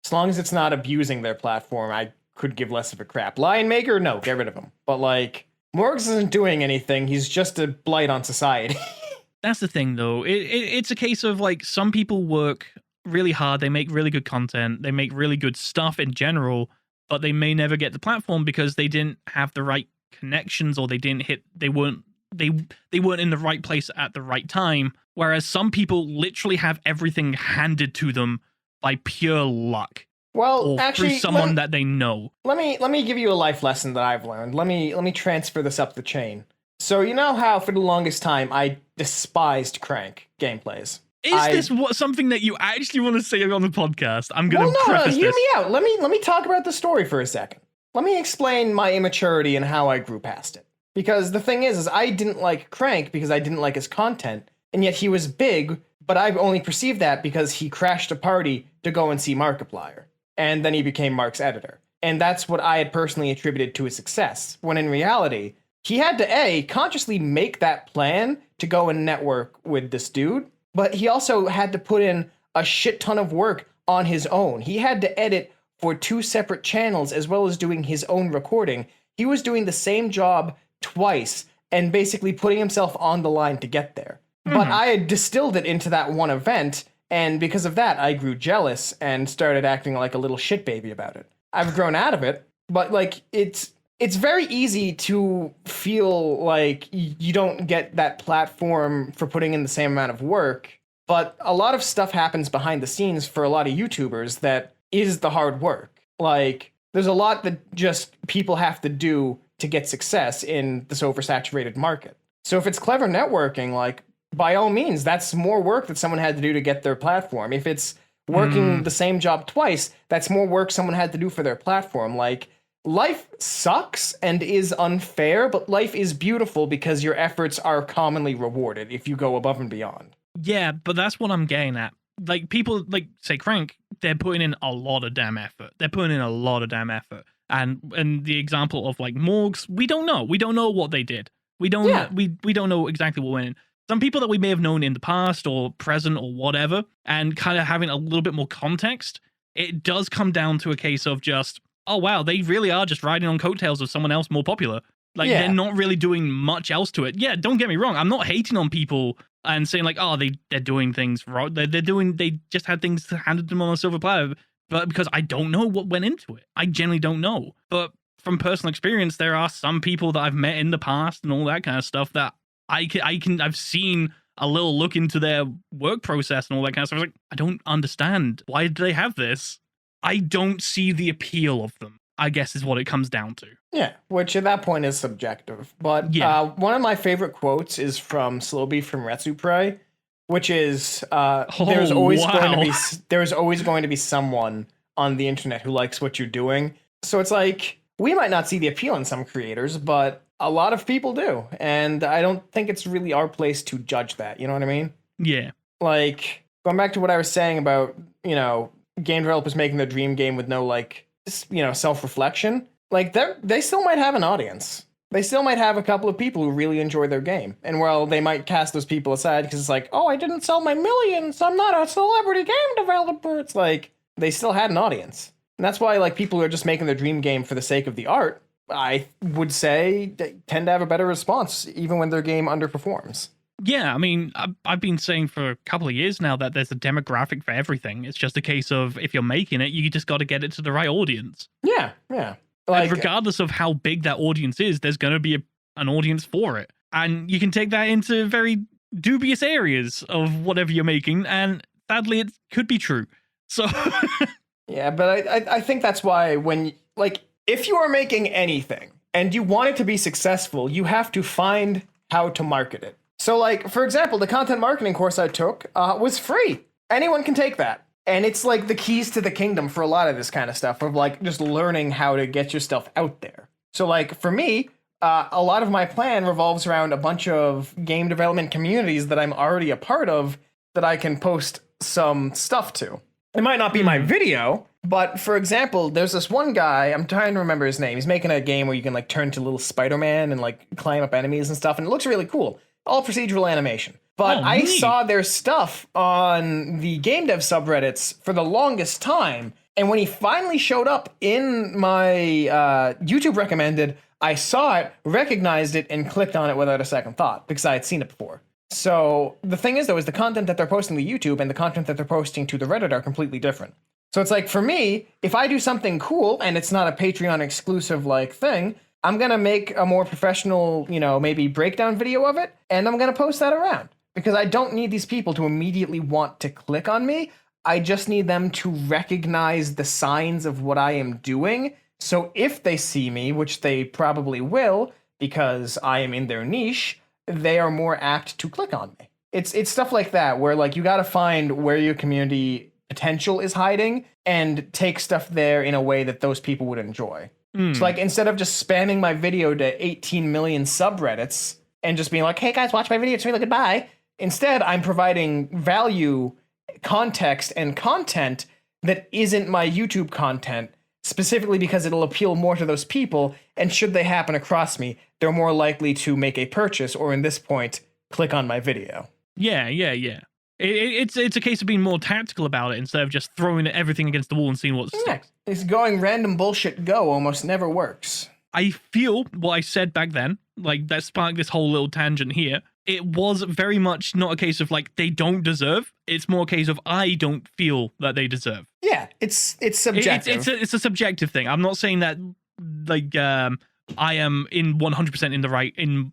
as long as it's not abusing their platform, I could give less of a crap. Lion Maker? No, get rid of him. But, like, Morgs isn't doing anything. He's just a blight on society. That's the thing, though. It's a case of, like, some people work really hard. They make really good content. They make really good stuff in general, but they may never get the platform because they didn't have the right connections, or they weren't in the right place at the right time. Whereas some people literally have everything handed to them by pure luck. Well, or actually, through someone that they know. Let me give you a life lesson that I've learned. Let me transfer this up the chain. So you know how for the longest time I despised crank gameplays. Is this something that you actually want to say on the podcast? I'm gonna preface this. Hear me out. Let me talk about the story for a second. Let me explain my immaturity and how I grew past it. Because the thing is I didn't like Crank because I didn't like his content, and yet he was big, but I've only perceived that because he crashed a party to go and see Markiplier. And then he became Mark's editor. And that's what I had personally attributed to his success, when in reality, he had to consciously make that plan to go and network with this dude, but he also had to put in a shit ton of work on his own. He had to edit for 2 separate channels as well as doing his own recording. He was doing the same job twice and basically putting himself on the line to get there. But I had distilled it into that one event, and because of that, I grew jealous and started acting like a little shit baby about it. I've grown out of it, but like it's very easy to feel like you don't get that platform for putting in the same amount of work. But a lot of stuff happens behind the scenes for a lot of YouTubers that is the hard work. Like, there's a lot that just people have to do to get success in this oversaturated market. So if it's clever networking, like, by all means, that's more work that someone had to do to get their platform. If it's working the same job twice, that's more work someone had to do for their platform. Like, life sucks and is unfair, but life is beautiful because your efforts are commonly rewarded if you go above and beyond. Yeah, but that's what I'm getting at. Like, people, like, say Crank, they're putting in a lot of damn effort. And the example of, like, Morgs, we don't know. We don't know what they did. We don't we don't know exactly what went in. Some people that we may have known in the past or present or whatever, and kind of having a little bit more context, it does come down to a case of just, oh, wow, they really are just riding on coattails of someone else more popular. Like, they're not really doing much else to it. Yeah, don't get me wrong. I'm not hating on people and saying, like, oh, they're doing things wrong. They just had things handed to them on a silver platter. But because I don't know what went into it. I generally don't know. But from personal experience, there are some people that I've met in the past and all that kind of stuff that I've seen a little look into their work process and all that kind of stuff. I was like, I don't understand. Why do they have this? I don't see the appeal of them, I guess is what it comes down to. Yeah, which at that point is subjective. But one of my favorite quotes is from Slowby from Retsupre, which is there's always going to be someone on the internet who likes what you're doing. So it's like, we might not see the appeal in some creators, but a lot of people do. And I don't think it's really our place to judge that. You know what I mean? Yeah. Like, going back to what I was saying about, game developers making their dream game with no, like, self-reflection. Like, they still might have an audience. They still might have a couple of people who really enjoy their game. And while they might cast those people aside because it's like, oh, I didn't sell my millions, I'm not a celebrity game developer. It's like, they still had an audience. And that's why, like, people who are just making their dream game for the sake of the art, I would say, they tend to have a better response, even when their game underperforms. Yeah, I mean, I've been saying for a couple of years now that there's a demographic for everything. It's just a case of, if you're making it, you just got to get it to the right audience. Yeah. Like, regardless of how big that audience is, there's going to be an audience for it. And you can take that into very dubious areas of whatever you're making, and sadly, it could be true. So... Yeah, but I think that's why when, like, if you are making anything and you want it to be successful, you have to find how to market it. So, like, for example, the content marketing course I took was free. Anyone can take that. And it's, like, the keys to the kingdom for a lot of this kind of stuff, of, like, just learning how to get your stuff out there. So, like, for me, a lot of my plan revolves around a bunch of game development communities that I'm already a part of that I can post some stuff to. It might not be my video, but for example, there's this one guy, I'm trying to remember his name. He's making a game where you can, like, turn to little Spider-Man and, like, climb up enemies and stuff, and it looks really cool. All procedural animation. But I saw their stuff on the game dev subreddits for the longest time, and when he finally showed up in my YouTube recommended, I saw it, recognized it, and clicked on it without a second thought, because I had seen it before. So the thing is, though, is the content that they're posting to YouTube and the content that they're posting to the Reddit are completely different. So it's like, for me, if I do something cool and it's not a Patreon exclusive like thing, I'm going to make a more professional, maybe breakdown video of it, and I'm going to post that around. Because I don't need these people to immediately want to click on me. I just need them to recognize the signs of what I am doing. So if they see me, which they probably will, because I am in their niche, they are more apt to click on me. It's stuff like that, where, like, you got to find where your community potential is hiding and take stuff there in a way that those people would enjoy. So, like, instead of just spamming my video to 18 million subreddits and just being like, hey guys, watch my video, it's really good, bye. Instead, I'm providing value, context, and content that isn't my YouTube content, specifically because it'll appeal more to those people, and should they happen across me, they're more likely to make a purchase, or in this point, click on my video. Yeah. It's a case of being more tactical about it instead of just throwing everything against the wall and seeing what sticks. It's going random bullshit go almost never works. I feel what I said back then, like that sparked this whole little tangent here. It was very much not a case of like they don't deserve. It's more a case of I don't feel that they deserve. Yeah, it's subjective. It's a subjective thing. I'm not saying that like I am in 100% in the right and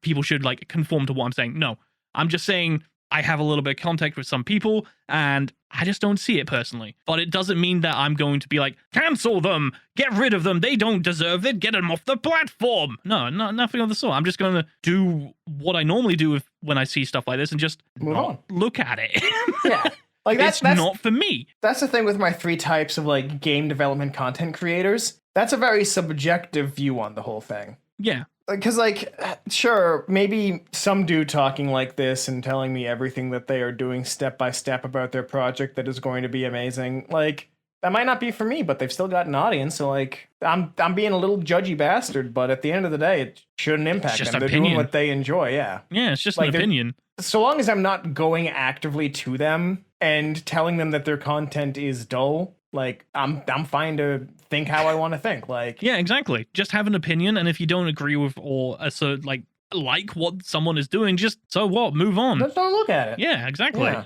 people should like conform to what I'm saying. No, I'm just saying I have a little bit of contact with some people and I just don't see it personally. But it doesn't mean that I'm going to be like, cancel them, get rid of them, they don't deserve it, get them off the platform. No, nothing of the sort. I'm just going to do what I normally do when I see stuff like this and just move on. Look at it. Yeah. Like that's not for me. That's the thing with my 3 types of like game development content creators. That's a very subjective view on the whole thing. Yeah. Because, like, sure, maybe some dude talking like this and telling me everything that they are doing step by step about their project that is going to be amazing, like, that might not be for me, but they've still got an audience, so, like, I'm being a little judgy bastard, but at the end of the day, it shouldn't impact them. They're doing what they enjoy, yeah. Yeah, it's just like, an opinion. So long as I'm not going actively to them and telling them that their content is dull, like, I'm fine to think how I want to think. Like, yeah, exactly. Just have an opinion, and if you don't agree with or like what someone is doing, just so what? Move on. Just don't look at it. Yeah, exactly. Yeah.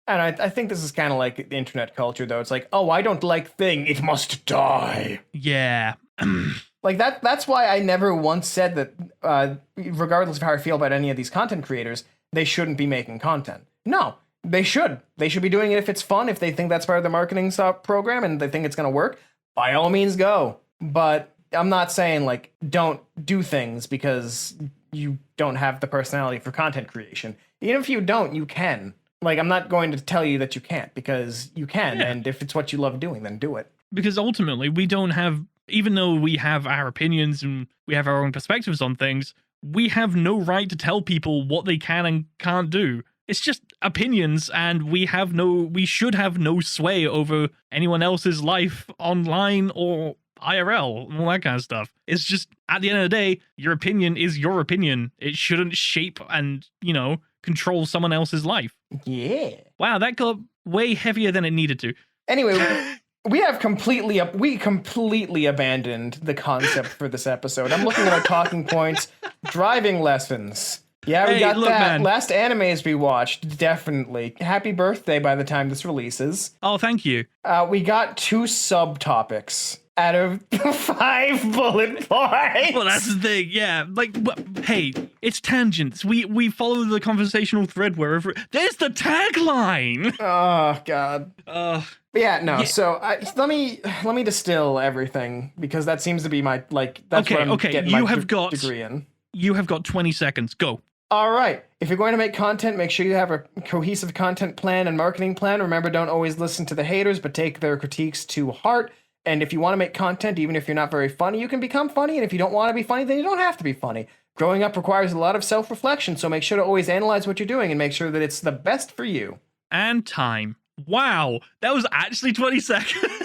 And I think this is kind of like the internet culture, though. It's like, oh, I don't like thing, it must die. Yeah. Like that's why I never once said that, regardless of how I feel about any of these content creators, they shouldn't be making content. No. They should. They should be doing it if it's fun, if they think that's part of their marketing program and they think it's going to work. By all means, go. But I'm not saying, like, don't do things because you don't have the personality for content creation. Even if you don't, you can. Like, I'm not going to tell you that you can't, because you can, and if it's what you love doing, then do it. Because ultimately, we don't have, even though we have our opinions and we have our own perspectives on things, we have no right to tell people what they can and can't do. It's just opinions, and we should have no sway over anyone else's life online or IRL and all that kind of stuff. It's just, at the end of the day, your opinion is your opinion. It shouldn't shape and, control someone else's life. Yeah. Wow, that got way heavier than it needed to. Anyway, we completely abandoned the concept for this episode. I'm looking at our talking points. Driving lessons. Yeah, we got that. Man. Last animes we watched, definitely. Happy birthday by the time this releases. Oh, thank you. We got 2 subtopics out of 5 bullet points. Well, that's the thing, yeah. Like, hey, it's tangents. We follow the conversational thread wherever. There's the tagline. Oh God. But yeah, no. Yeah. So let me distill everything, because that seems to be my that's what I'm getting my degree in. You have got 20 seconds. Go. All right. If you're going to make content, make sure you have a cohesive content plan and marketing plan. Remember, don't always listen to the haters, but take their critiques to heart. And if you want to make content, even if you're not very funny, you can become funny. And if you don't want to be funny, then you don't have to be funny. Growing up requires a lot of self-reflection, so make sure to always analyze what you're doing and make sure that it's the best for you. And time. Wow. That was actually 20 seconds.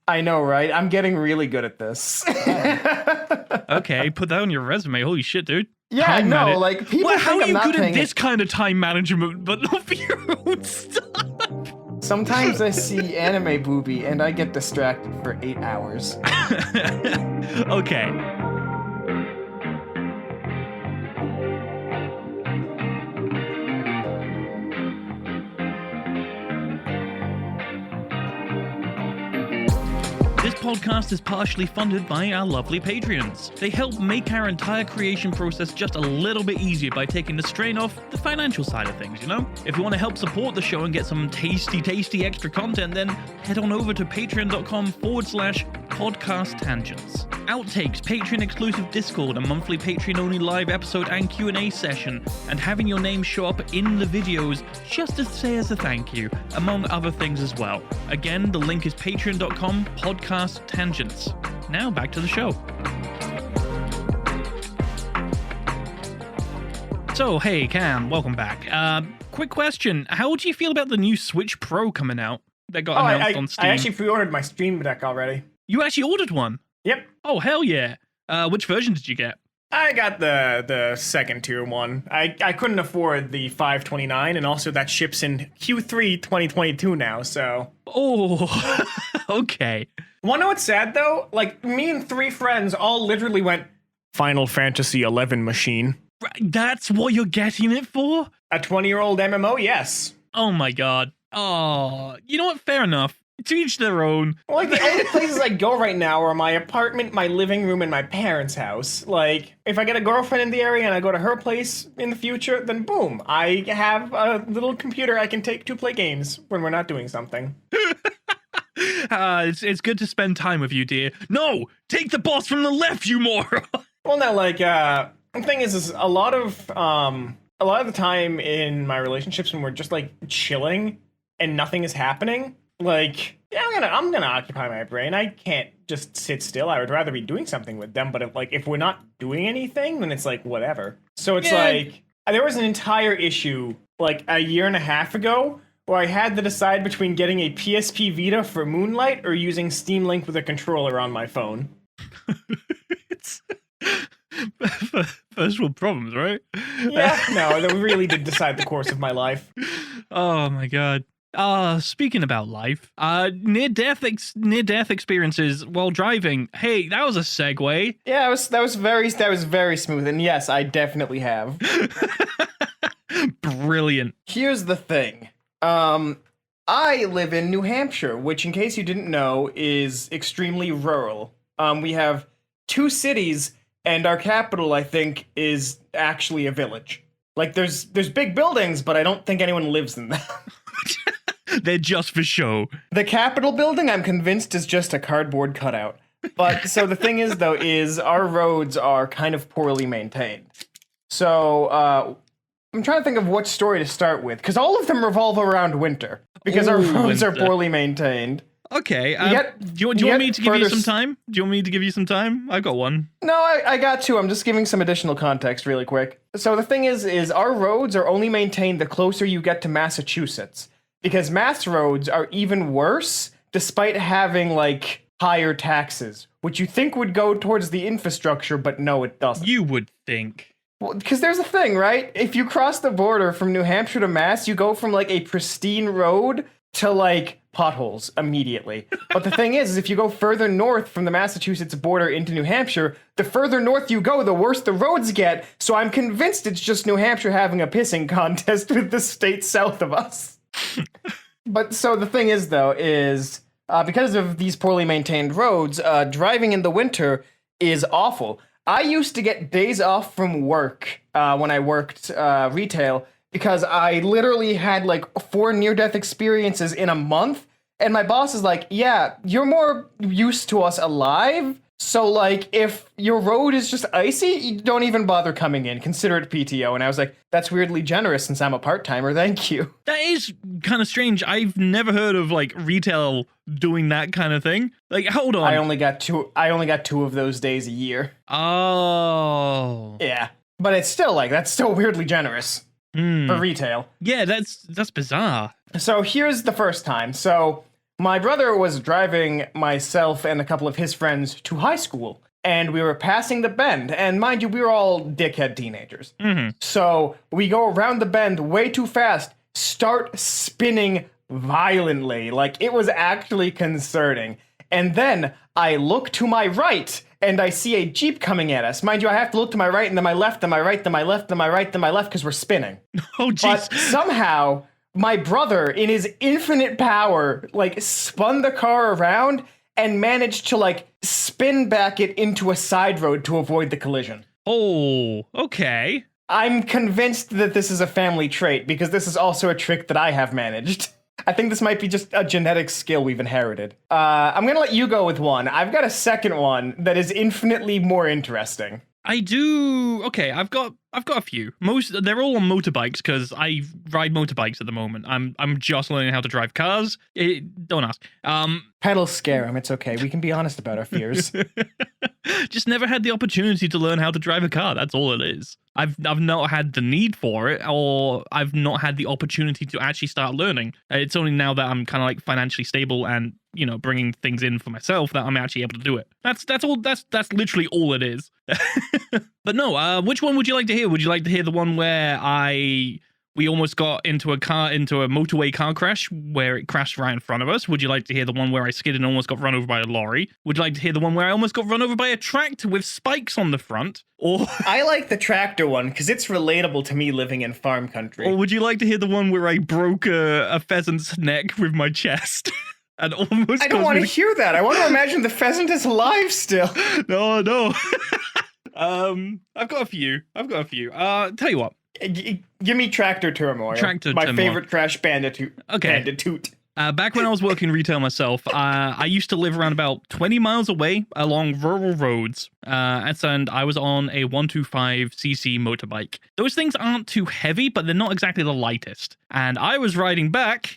I know, right? I'm getting really good at this. Okay, put that on your resume. Holy shit, dude. Yeah, no, like, people think how are you good at it. this kind of time management, but not for your own stuff? Sometimes I see anime booby and I get distracted for 8 hours. Okay. This podcast is partially funded by our lovely Patreons. They help make our entire creation process just a little bit easier by taking the strain off the financial side of things, If you want to help support the show and get some tasty extra content, then head on over to patreon.com/podcast tangents. Outtakes, Patreon exclusive Discord, a monthly Patreon only live episode and Q&A session, and having your name show up in the videos just to say as a thank you, among other things as well. Again, the link is patreon.com/podcast tangents. Now back to the show. So, hey Cam, welcome back. Quick question. How do you feel about the new Switch Pro coming out that got announced on Steam? I actually pre-ordered my Stream Deck already. You actually ordered one? Yep. Oh, hell yeah. Which version did you get? I got the second tier one. I couldn't afford the $529, and also that ships in Q3 2022 now, so. Oh, okay. Wanna know what's sad though? Like, me and 3 friends all literally went Final Fantasy 11 machine. That's what you're getting it for? A 20-year-old MMO, yes. Oh my god. Oh, you know what? Fair enough. To each their own. Like, the only places I go right now are my apartment, my living room, and my parents' house. Like, if I get a girlfriend in the area and I go to her place in the future, then boom, I have a little computer I can take to play games when we're not doing something. It's good to spend time with you, dear. No! Take the boss from the left, you moron! Well, no, like, the thing is a lot of the time in my relationships when we're just, like, chilling and nothing is happening, like, yeah, I'm gonna occupy my brain. I can't just sit still. I would rather be doing something with them. But if we're not doing anything, then it's like whatever. So it's like there was an entire issue like a year and a half ago where I had to decide between getting a PSP Vita for Moonlight or using Steam Link with a controller on my phone. It's first world problems, right? Yeah, no, that really did decide the course of my life. Oh my god. Speaking about life, near death experiences while driving. Hey, that was a segue. Yeah, that was very smooth, and yes, I definitely have. Brilliant. Here's the thing. I live in New Hampshire, which, in case you didn't know, is extremely rural. We have 2 cities, and our capital, I think, is actually a village. Like, there's big buildings, but I don't think anyone lives in them. They're just for show. The Capitol building, I'm convinced, is just a cardboard cutout. But, so the thing is, though, is our roads are kind of poorly maintained. So, I'm trying to think of what story to start with, because all of them revolve around winter, because our roads are poorly maintained. Okay, do you want me to give you some time? Do you want me to give you some time? I've got one. No, I got 2. I'm just giving some additional context really quick. So the thing is our roads are only maintained the closer you get to Massachusetts. Because Mass roads are even worse, despite having, like, higher taxes, which you think would go towards the infrastructure, but no, it doesn't. You would think. Well, because there's a thing, right? If you cross the border from New Hampshire to Mass, you go from, like, a pristine road to, like, potholes immediately. But the thing is if you go further north from the Massachusetts border into New Hampshire, the further north you go, the worse the roads get. So I'm convinced it's just New Hampshire having a pissing contest with the state south of us. But so the thing is, though, is because of these poorly maintained roads, driving in the winter is awful. I used to get days off from work when I worked retail because I literally had like 4 near-death experiences in a month. And my boss is like, yeah, you're more used to us alive. So, like, if your road is just icy, you don't even bother coming in. Consider it PTO. And I was like, that's weirdly generous since I'm a part-timer. Thank you. That is kind of strange. I've never heard of, like, retail doing that kind of thing. Like, hold on. I only got 2 of those days a year. Oh. Yeah. But it's still, like, that's still weirdly generous for retail. Yeah, that's bizarre. So here's the first time. So my brother was driving myself and a couple of his friends to high school, and we were passing the bend. And mind you, we were all dickhead teenagers. So we go around the bend way too fast, start spinning violently. Like, it was actually concerning. And then I look to my right, and I see a Jeep coming at us. Mind you, I have to look to my right, and then my left, then my right, then my left, then my right, then my left, because we're spinning. Oh, jeez. But somehow my brother, in his infinite power, like, spun the car around and managed to, like, spin back it into a side road to avoid the collision. Oh, okay. I'm convinced that this is a family trait, because this is also a trick that I have managed. I think this might be just a genetic skill we've inherited. I'm gonna let you go with one. I've got a second one that is infinitely more interesting. I do. Okay, I've got a few. They're all on motorbikes because I ride motorbikes at the moment. I'm just learning how to drive cars. Don't ask. Pedals scare him. It's okay. We can be honest about our fears. Just never had the opportunity to learn how to drive a car. That's all it is. I've not had the need for it, or I've not had the opportunity to actually start learning. It's only now that I'm kind of like financially stable and, you know, bringing things in for myself that I'm actually able to do it. That's all. That's literally all it is. But no, which one would you like to hear? Would you like to hear the one where I We almost got into a motorway car crash where it crashed right in front of us. Would you like to hear the one where I skidded and almost got run over by a lorry? Would you like to hear the one where I almost got run over by a tractor with spikes on the front? Or I like the tractor one because it's relatable to me living in farm country. Or would you like to hear the one where I broke a pheasant's neck with my chest? And almost I don't want to hear that. I want to imagine the pheasant is alive still. No. I've got a few. Tell you what. Give me Tractor Turmoil. My favorite Crash Bandicoot. Okay. Back when I was working retail myself, I used to live around about 20 miles away along rural roads, and I was on a 125cc motorbike. Those things aren't too heavy, but they're not exactly the lightest. And I was riding back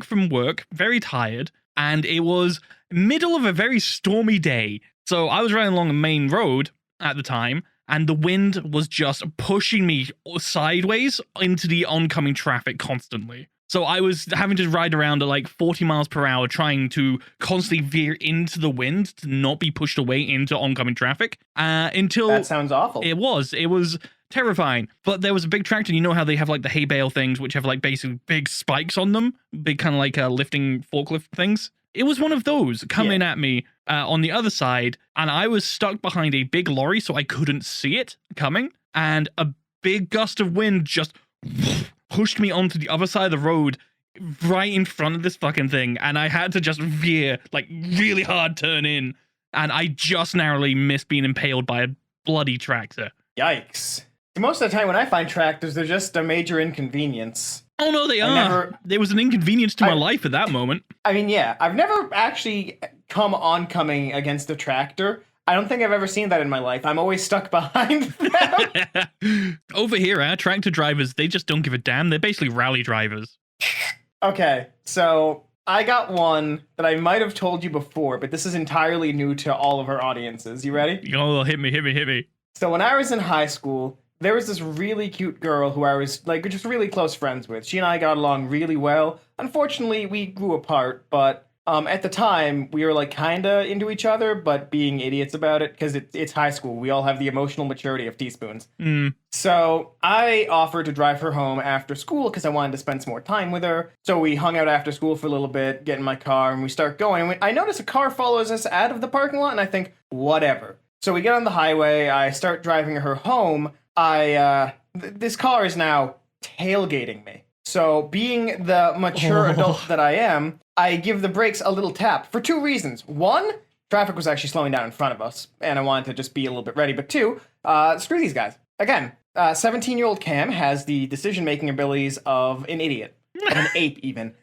from work, very tired, and it was middle of a very stormy day. So I was riding along a main road at the time, and the wind was just pushing me sideways into the oncoming traffic constantly. So I was having to ride around at like 40 miles per hour, trying to constantly veer into the wind to not be pushed away into oncoming traffic. Until that sounds awful. It was terrifying. But there was a big tractor. You know how they have like the hay bale things, which have like basically big spikes on them, big kind of like lifting forklift things. It was one of those coming at me on the other side, and I was stuck behind a big lorry, so I couldn't see it coming. And a big gust of wind just pushed me onto the other side of the road right in front of this fucking thing, and I had to just veer, like, really hard turn in, and I just narrowly missed being impaled by a bloody tractor. Yikes. Most of the time when I find tractors, they're just a major inconvenience. Oh, no, they are. There was an inconvenience to my life at that moment. I mean, yeah, I've never actually come oncoming against a tractor. I don't think I've ever seen that in my life. I'm always stuck behind them. Over here, our tractor drivers, they just don't give a damn. They're basically rally drivers. Okay, so I got one that I might have told you before, but this is entirely new to all of our audiences. You ready? Oh, hit me. So when I was in high school, there was this really cute girl who I was like just really close friends with. She and I got along really well. Unfortunately, we grew apart, but at the time, we were like kind of into each other, but being idiots about it because it's high school. We all have the emotional maturity of teaspoons. So I offered to drive her home after school because I wanted to spend some more time with her. So we hung out after school for a little bit, get in my car, and we start going. And I notice a car follows us out of the parking lot, and I think, whatever. So we get on the highway. I start driving her home. This car is now tailgating me. So being the mature adult that I am, I give the brakes a little tap for two reasons. One, traffic was actually slowing down in front of us, and I wanted to just be a little bit ready. But two, screw these guys. Again, 17-year-old Cam has the decision-making abilities of an idiot, of an ape even.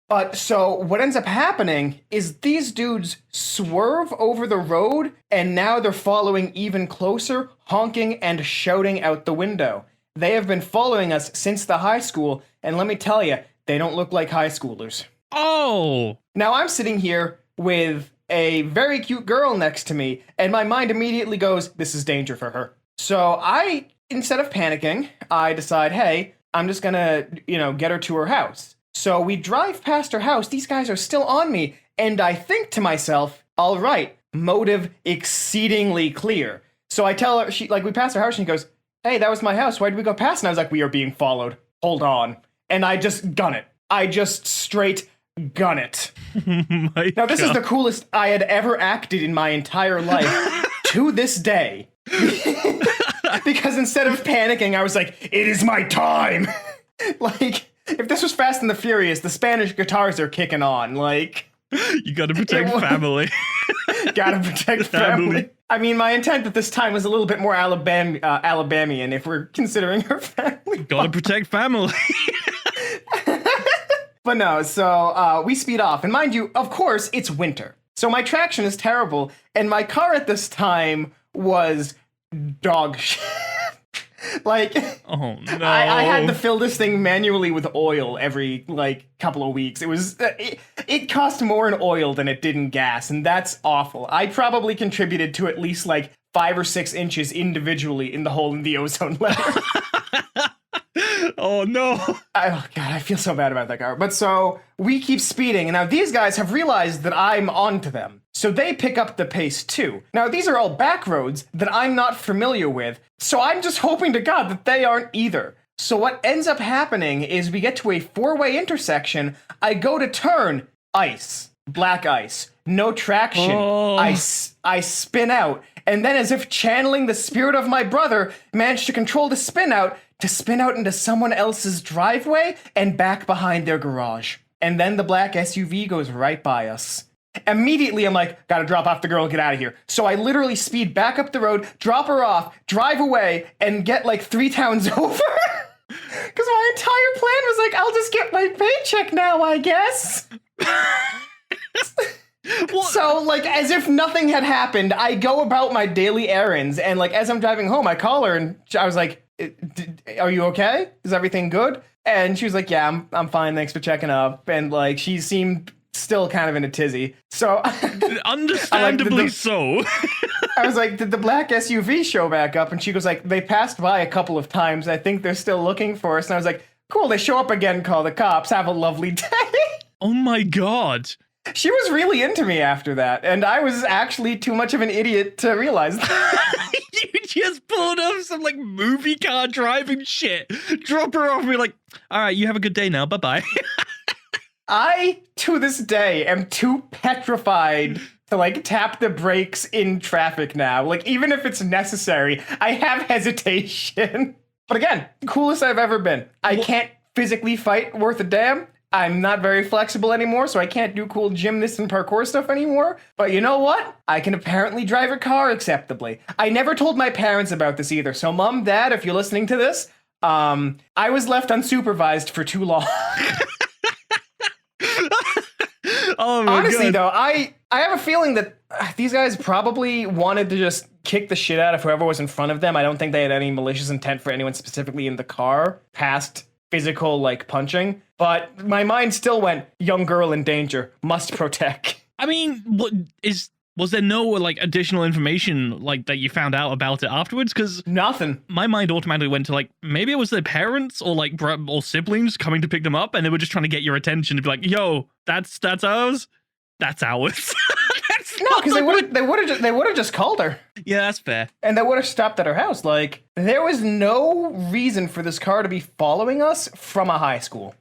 But so what ends up happening is these dudes swerve over the road, and now they're following even closer, honking and shouting out the window. They have been following us since the high school, and let me tell you, they don't look like high schoolers. Oh! Now I'm sitting here with a very cute girl next to me, and my mind immediately goes, this is danger for her. So I, instead of panicking, I decide, hey, I'm just gonna, get her to her house. So we drive past her house, these guys are still on me, and I think to myself, all right, motive exceedingly clear. So I tell her, we pass her house, and she goes, hey, that was my house, why did we go past? And I was like, we are being followed. Hold on. And I just gun it. I just straight gun it. Now, this is the coolest I had ever acted in my entire life to this day. Because instead of panicking, I was like, it is my time. Like, if this was Fast and the Furious, the Spanish guitars are kicking on. Like, you gotta protect family. Gotta protect family. I mean, my intent at this time was a little bit more Alabamian, if we're considering her family. Gotta protect family. But no, so we speed off. And mind you, of course, it's winter. So my traction is terrible. And my car at this time was dog shit. Like, oh no! I had to fill this thing manually with oil every couple of weeks. It was it cost more in oil than it did in gas, and that's awful. I probably contributed to at least 5 or 6 inches individually in the hole in the ozone layer. Oh no! Oh god, I feel so bad about that car. But so we keep speeding, and now these guys have realized that I'm onto them. So they pick up the pace too. Now these are all back roads that I'm not familiar with, so I'm just hoping to God that they aren't either. So what ends up happening is we get to a 4-way intersection. I go to turn, ice, black ice, no traction. Oh. I spin out. And then, as if channeling the spirit of my brother, managed to control the spin out to spin out into someone else's driveway and back behind their garage. And then the black SUV goes right by us. Immediately, I'm like, gotta drop off the girl and get out of here. So I literally speed back up the road, drop her off, drive away, and get like 3 towns over. Because my entire plan was like, I'll just get my paycheck now, I guess. So, like, as if nothing had happened, I go about my daily errands, and, like, as I'm driving home, I call her, and I was like, are you okay? Is everything good? And she was like, yeah, I'm fine, thanks for checking up. And, like, she seemed still kind of in a tizzy. So, understandably so. I was like, did the black SUV show back up? And she goes like, they passed by a couple of times. I think they're still looking for us. And I was like, cool, they show up again, call the cops. Have a lovely day. Oh my god. She was really into me after that, and I was actually too much of an idiot to realize that. You just pulled up some like movie car driving shit. Drop her off and be like, all right, you have a good day now. Bye-bye. I, to this day, am too petrified to like tap the brakes in traffic now. Like, even if it's necessary, I have hesitation. But again, coolest I've ever been. I can't physically fight worth a damn. I'm not very flexible anymore, so I can't do cool gymnast and parkour stuff anymore. But you know what? I can apparently drive a car acceptably. I never told my parents about this either. So Mom, Dad, if you're listening to this, I was left unsupervised for too long. Oh my Honestly, god. though, I have a feeling that these guys probably wanted to just kick the shit out of whoever was in front of them. I don't think they had any malicious intent for anyone specifically in the car past physical, like, punching. But my mind still went, young girl in danger, must protect. I mean, was there no like additional information like that you found out about it afterwards? Because Nothing. my mind automatically went to like, maybe it was their parents or like or siblings coming to pick them up, and they were just trying to get your attention to be like, yo, that's ours. That's ours. No, because they would have just called her. Yeah, that's fair. And they would have stopped at her house. Like, there was no reason for this car to be following us from a high school.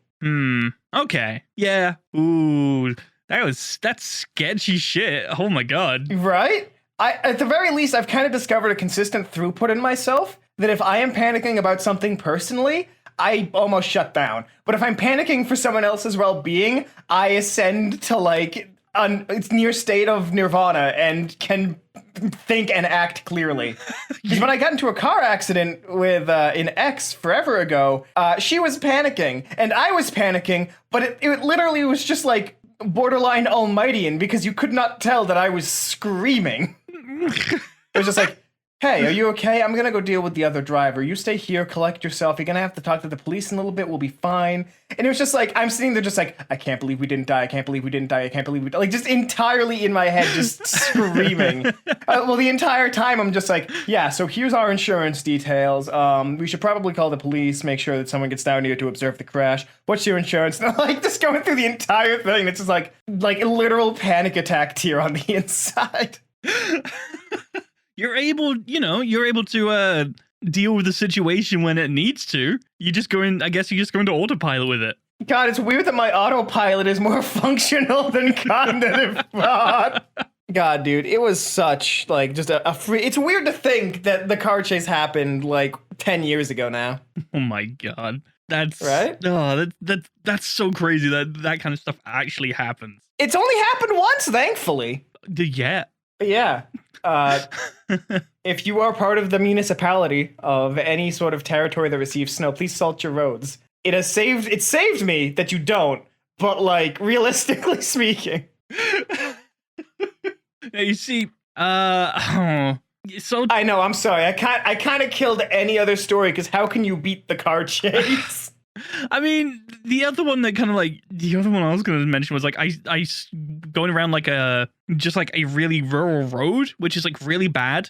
Okay. Yeah. Ooh. That's sketchy shit. Oh my god. Right? At the very least, I've kind of discovered a consistent throughput in myself that if I am panicking about something personally, I almost shut down. But if I'm panicking for someone else's well-being, I ascend to like it's near state of nirvana and can think and act clearly. Because when I got into a car accident with an ex forever ago, she was panicking and I was panicking, but it literally was just like borderline Almightian because you could not tell that I was screaming. It was just like, hey, are you okay? I'm gonna go deal with the other driver. You stay here, collect yourself. You're gonna have to talk to the police in a little bit. We'll be fine. And it was just like, I'm sitting there just like, I can't believe we didn't die. I can't believe we didn't die. I can't believe we like just entirely in my head, just screaming. Well, the entire time I'm just like, yeah, so here's our insurance details. We should probably call the police, make sure that someone gets down here to observe the crash. What's your insurance? And I'm like just going through the entire thing. It's just like a literal panic attack tear on the inside. You're able to deal with the situation when it needs to. You just go in, I guess you just go into autopilot with it. God, it's weird that my autopilot is more functional than cognitive thought. God, dude, it was such like just a free. It's weird to think that the car chase happened like 10 years ago now. Oh my god. That's right. Oh, that's so crazy that kind of stuff actually happens. It's only happened once, thankfully. Yeah. Yeah. If you are part of the municipality of any sort of territory that receives snow, please salt your roads. It saved me that you don't, but like realistically speaking. Yeah, you see, so I know, I'm sorry. I kind of killed any other story because how can you beat the car chase? I mean, the other one I was going to mention was like I going around like a really rural road, which is like really bad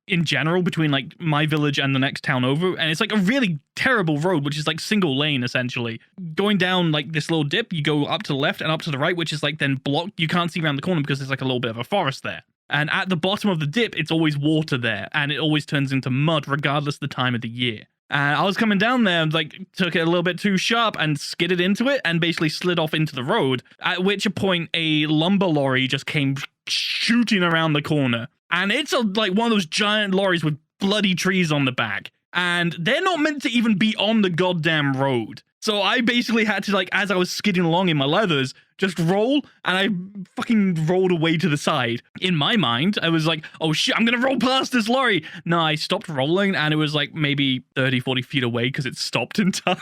in general between like my village and the next town over, and it's like a really terrible road, which is like single lane essentially. Going down like this little dip, you go up to the left and up to the right, which is like then blocked. You can't see around the corner because there's like a little bit of a forest there. And at the bottom of the dip, it's always water there, and it always turns into mud regardless of the time of the year. And I was coming down there and like took it a little bit too sharp and skidded into it and basically slid off into the road. At which point a lumber lorry just came shooting around the corner. And it's like one of those giant lorries with bloody trees on the back. And they're not meant to even be on the goddamn road. So I basically had to, like, as I was skidding along in my leathers, just roll, and I fucking rolled away to the side. In my mind, I was like, oh shit, I'm gonna roll past this lorry. No, I stopped rolling, and it was like maybe 30, 40 feet away because it stopped in time.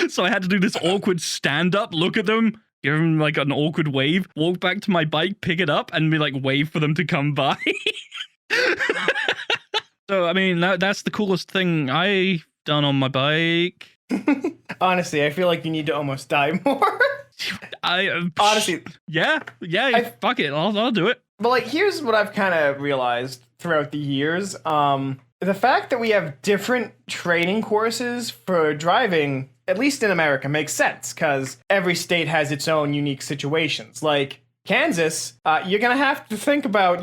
So I had to do this awkward stand-up, look at them, give them like an awkward wave, walk back to my bike, pick it up, and be like, wave for them to come by. So, I mean, that's the coolest thing I've done on my bike. Honestly, I feel like you need to almost die more. Honestly, yeah, fuck it, I'll do it. But like, here's what I've kind of realized throughout the years. The fact that we have different training courses for driving, at least in America, makes sense because every state has its own unique situations. Like Kansas, you're gonna have to think about,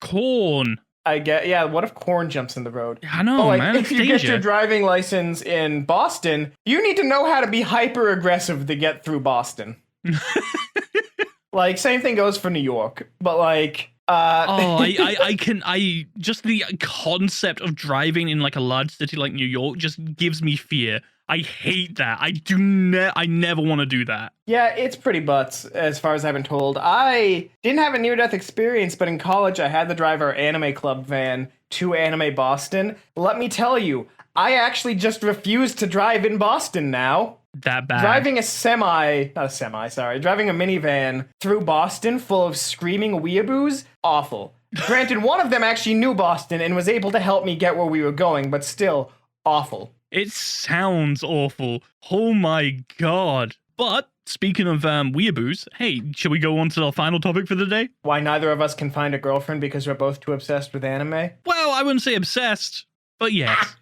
corn. I get, yeah, what if corn jumps in the road? I know, man. If you get your driving license in Boston, you need to know how to be hyper aggressive to get through Boston. Like, same thing goes for New York, but like, I just the concept of driving in like a large city like New York just gives me fear. I hate that. I never want to do that. Yeah, it's pretty butts, as far as I've been told. I didn't have a near-death experience, but in college I had to drive our anime club van to Anime Boston. Let me tell you, I actually just refuse to drive in Boston now. That bad. Driving a minivan through Boston full of screaming weeaboos, awful. Granted, one of them actually knew Boston and was able to help me get where we were going, but still, awful. It sounds awful. Oh my god. But speaking of weeaboos, hey, should we go on to the final topic for the day? Why neither of us can find a girlfriend because we're both too obsessed with anime? Well, I wouldn't say obsessed, but yes.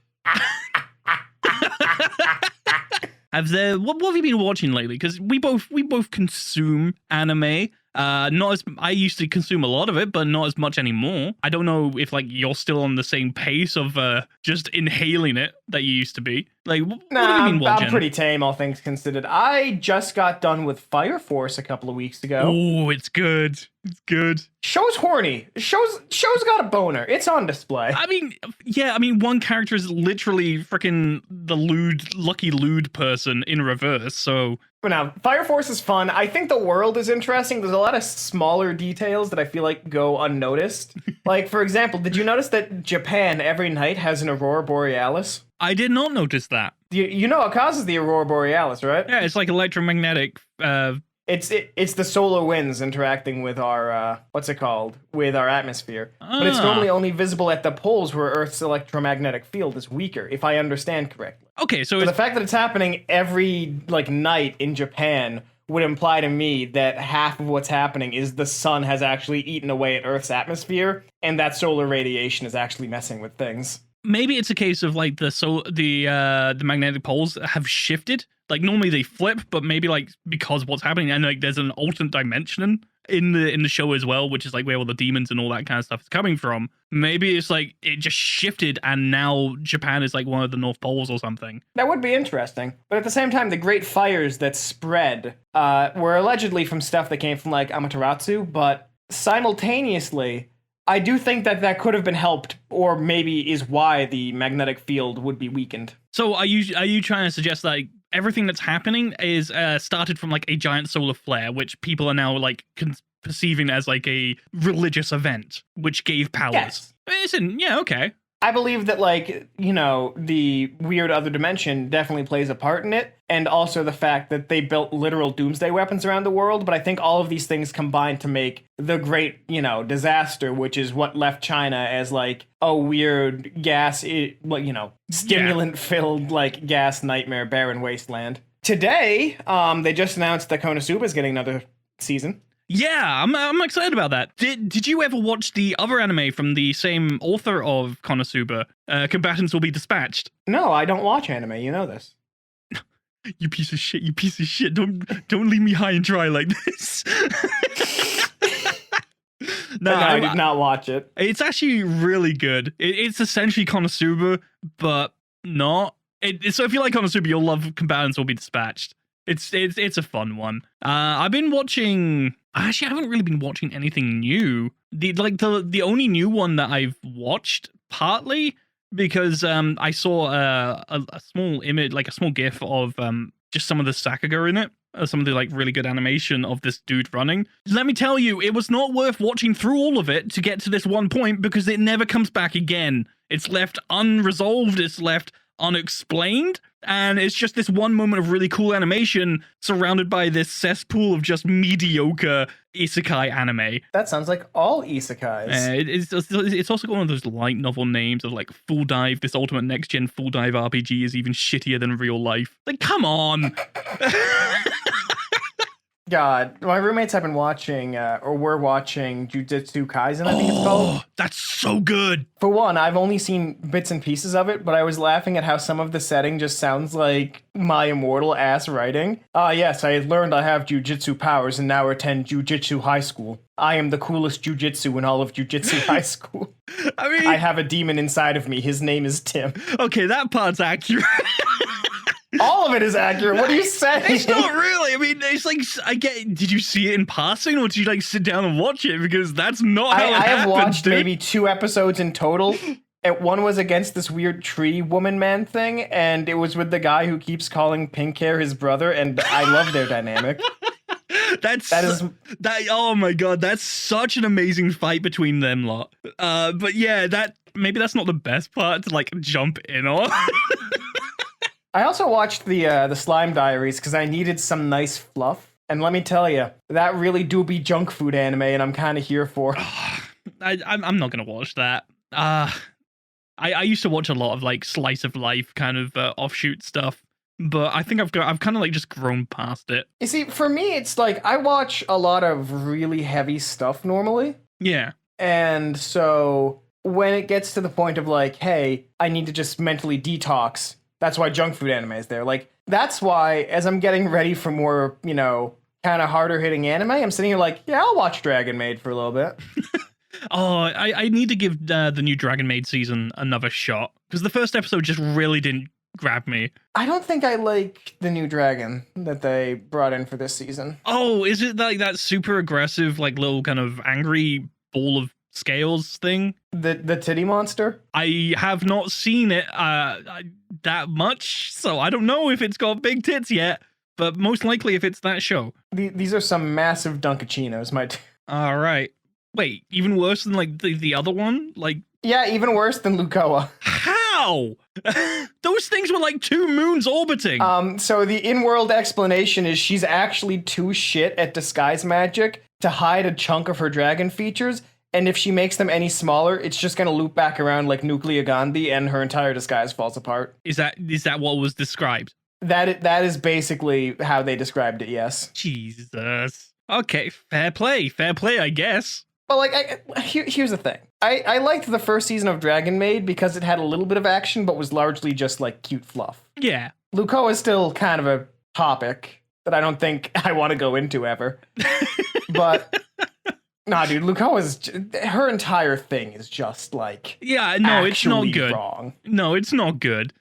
What have you been watching lately? Because we both consume anime. Not as I used to consume a lot of it, but not as much anymore. I don't know if like you're still on the same pace of just inhaling it that you used to be. Like, what have you been watching? I'm pretty tame, all things considered. I just got done with Fireforce a couple of weeks ago. Oh, it's good. It's good. Show's horny. Show's got a boner. It's on display. I mean, yeah. I mean, one character is literally freaking the lucky lewd person in reverse. So. But now, Fireforce is fun. I think the world is interesting. There's a lot of smaller details that I feel like go unnoticed. Like, for example, did you notice that Japan every night has an Aurora Borealis? I did not notice that. You know what causes the Aurora Borealis, right? Yeah, it's like electromagnetic. It's the solar winds interacting with our with our atmosphere. But it's normally only visible at the poles where Earth's electromagnetic field is weaker, if I understand correctly. Okay, so the fact that it's happening every night in Japan would imply to me that half of what's happening is the sun has actually eaten away at Earth's atmosphere, and that solar radiation is actually messing with things. Maybe it's a case of like the magnetic poles have shifted. Like normally they flip, but maybe like because what's happening and like there's an alternate dimension in the show as well, which is like where all the demons and all that kind of stuff is coming from. Maybe it's like it just shifted and now Japan is like one of the North Poles or something. That would be interesting. But at the same time, the great fires that spread were allegedly from stuff that came from like Amaterasu, but simultaneously, I do think that could have been helped, or maybe is why the magnetic field would be weakened. So are you trying to suggest that everything that's happening is started from like a giant solar flare, which people are now like perceiving as like a religious event, which gave powers? Yes. Yeah, okay. I believe that, like, the weird other dimension definitely plays a part in it, and also the fact that they built literal doomsday weapons around the world, but I think all of these things combine to make the great, disaster, which is what left China as, like, a weird stimulant-filled, like, gas nightmare barren wasteland. Today, they just announced that Konosuba is getting another season. Yeah, I'm excited about that. Did you ever watch the other anime from the same author of Konosuba? Combatants will be dispatched. No, I don't watch anime. You know this. You piece of shit. You piece of shit. Don't leave me high and dry like this. No, I did not watch it. It's actually really good. It's essentially Konosuba, but not. So if you like Konosuba, you'll love Combatants will be Dispatched. It's a fun one. I've been watching. Actually, I haven't really been watching anything new. The only new one that I've watched, partly because I saw a small image, like a small GIF of just some of the Sakuga in it. Some of the like really good animation of this dude running. Let me tell you, it was not worth watching through all of it to get to this one point because it never comes back again. It's left unresolved. It's left unexplained, and it's just this one moment of really cool animation surrounded by this cesspool of just mediocre isekai anime. That sounds like all isekais. It's also got one of those light novel names of like Full Dive. This ultimate next gen Full Dive RPG is even shittier than real life. Like, come on. God, my roommates have been watching, or were watching Jujitsu Kaisen, I think it's called. That's so good. For one, I've only seen bits and pieces of it, but I was laughing at how some of the setting just sounds like my immortal ass writing. Yes, I learned I have jujitsu powers and now attend Jujitsu High School. I am the coolest jujitsu in all of Jujitsu High School. I mean, I have a demon inside of me. His name is Tim. Okay, that part's accurate. All of it is accurate. What are you saying? It's not really. I mean, it's like, I get. Did you see it in passing, or did you like sit down and watch it? Because that's not how it happened. I have watched maybe 2 episodes in total. And one was against this weird tree woman man thing, and it was with the guy who keeps calling pink hair his brother, and I love their dynamic. Oh my god, that's such an amazing fight between them lot. But yeah, maybe that's not the best part to like jump in on. I also watched the Slime Diaries because I needed some nice fluff. And let me tell you, that really do be junk food anime, and I'm kind of here for. I'm not gonna watch that. I used to watch a lot of like slice of life kind of offshoot stuff, but I think I've kind of like just grown past it. You see, for me, it's like I watch a lot of really heavy stuff normally. Yeah. And so when it gets to the point of like, hey, I need to just mentally detox. That's why junk food anime is there. Like, that's why, as I'm getting ready for more, kind of harder hitting anime, I'm sitting here like, yeah, I'll watch Dragon Maid for a little bit. I need to give the new Dragon Maid season another shot, because the first episode just really didn't grab me. I don't think I like the new dragon that they brought in for this season. Oh, is it like that super aggressive, like little kind of angry ball of scales thing? The titty monster? I have not seen it that much, so I don't know if it's got big tits yet, but most likely if it's that show. These are some massive Dunkachinos, All right. Wait, even worse than like the other one? Like, yeah, even worse than Lukoa. How? Those things were like 2 moons orbiting. So the in-world explanation is she's actually too shit at disguise magic to hide a chunk of her dragon features. And if she makes them any smaller, it's just going to loop back around like Nuclea Gandhi and her entire disguise falls apart. Is that what was described? That is basically how they described it, yes. Jesus. Okay, fair play, I guess. But like, here's the thing. I liked the first season of Dragon Maid because it had a little bit of action, but was largely just like cute fluff. Yeah. Lukoa is still kind of a topic that I don't think I want to go into ever. But... Nah, dude, her entire thing is just like, yeah, no, it's not good. Wrong. No, it's not good.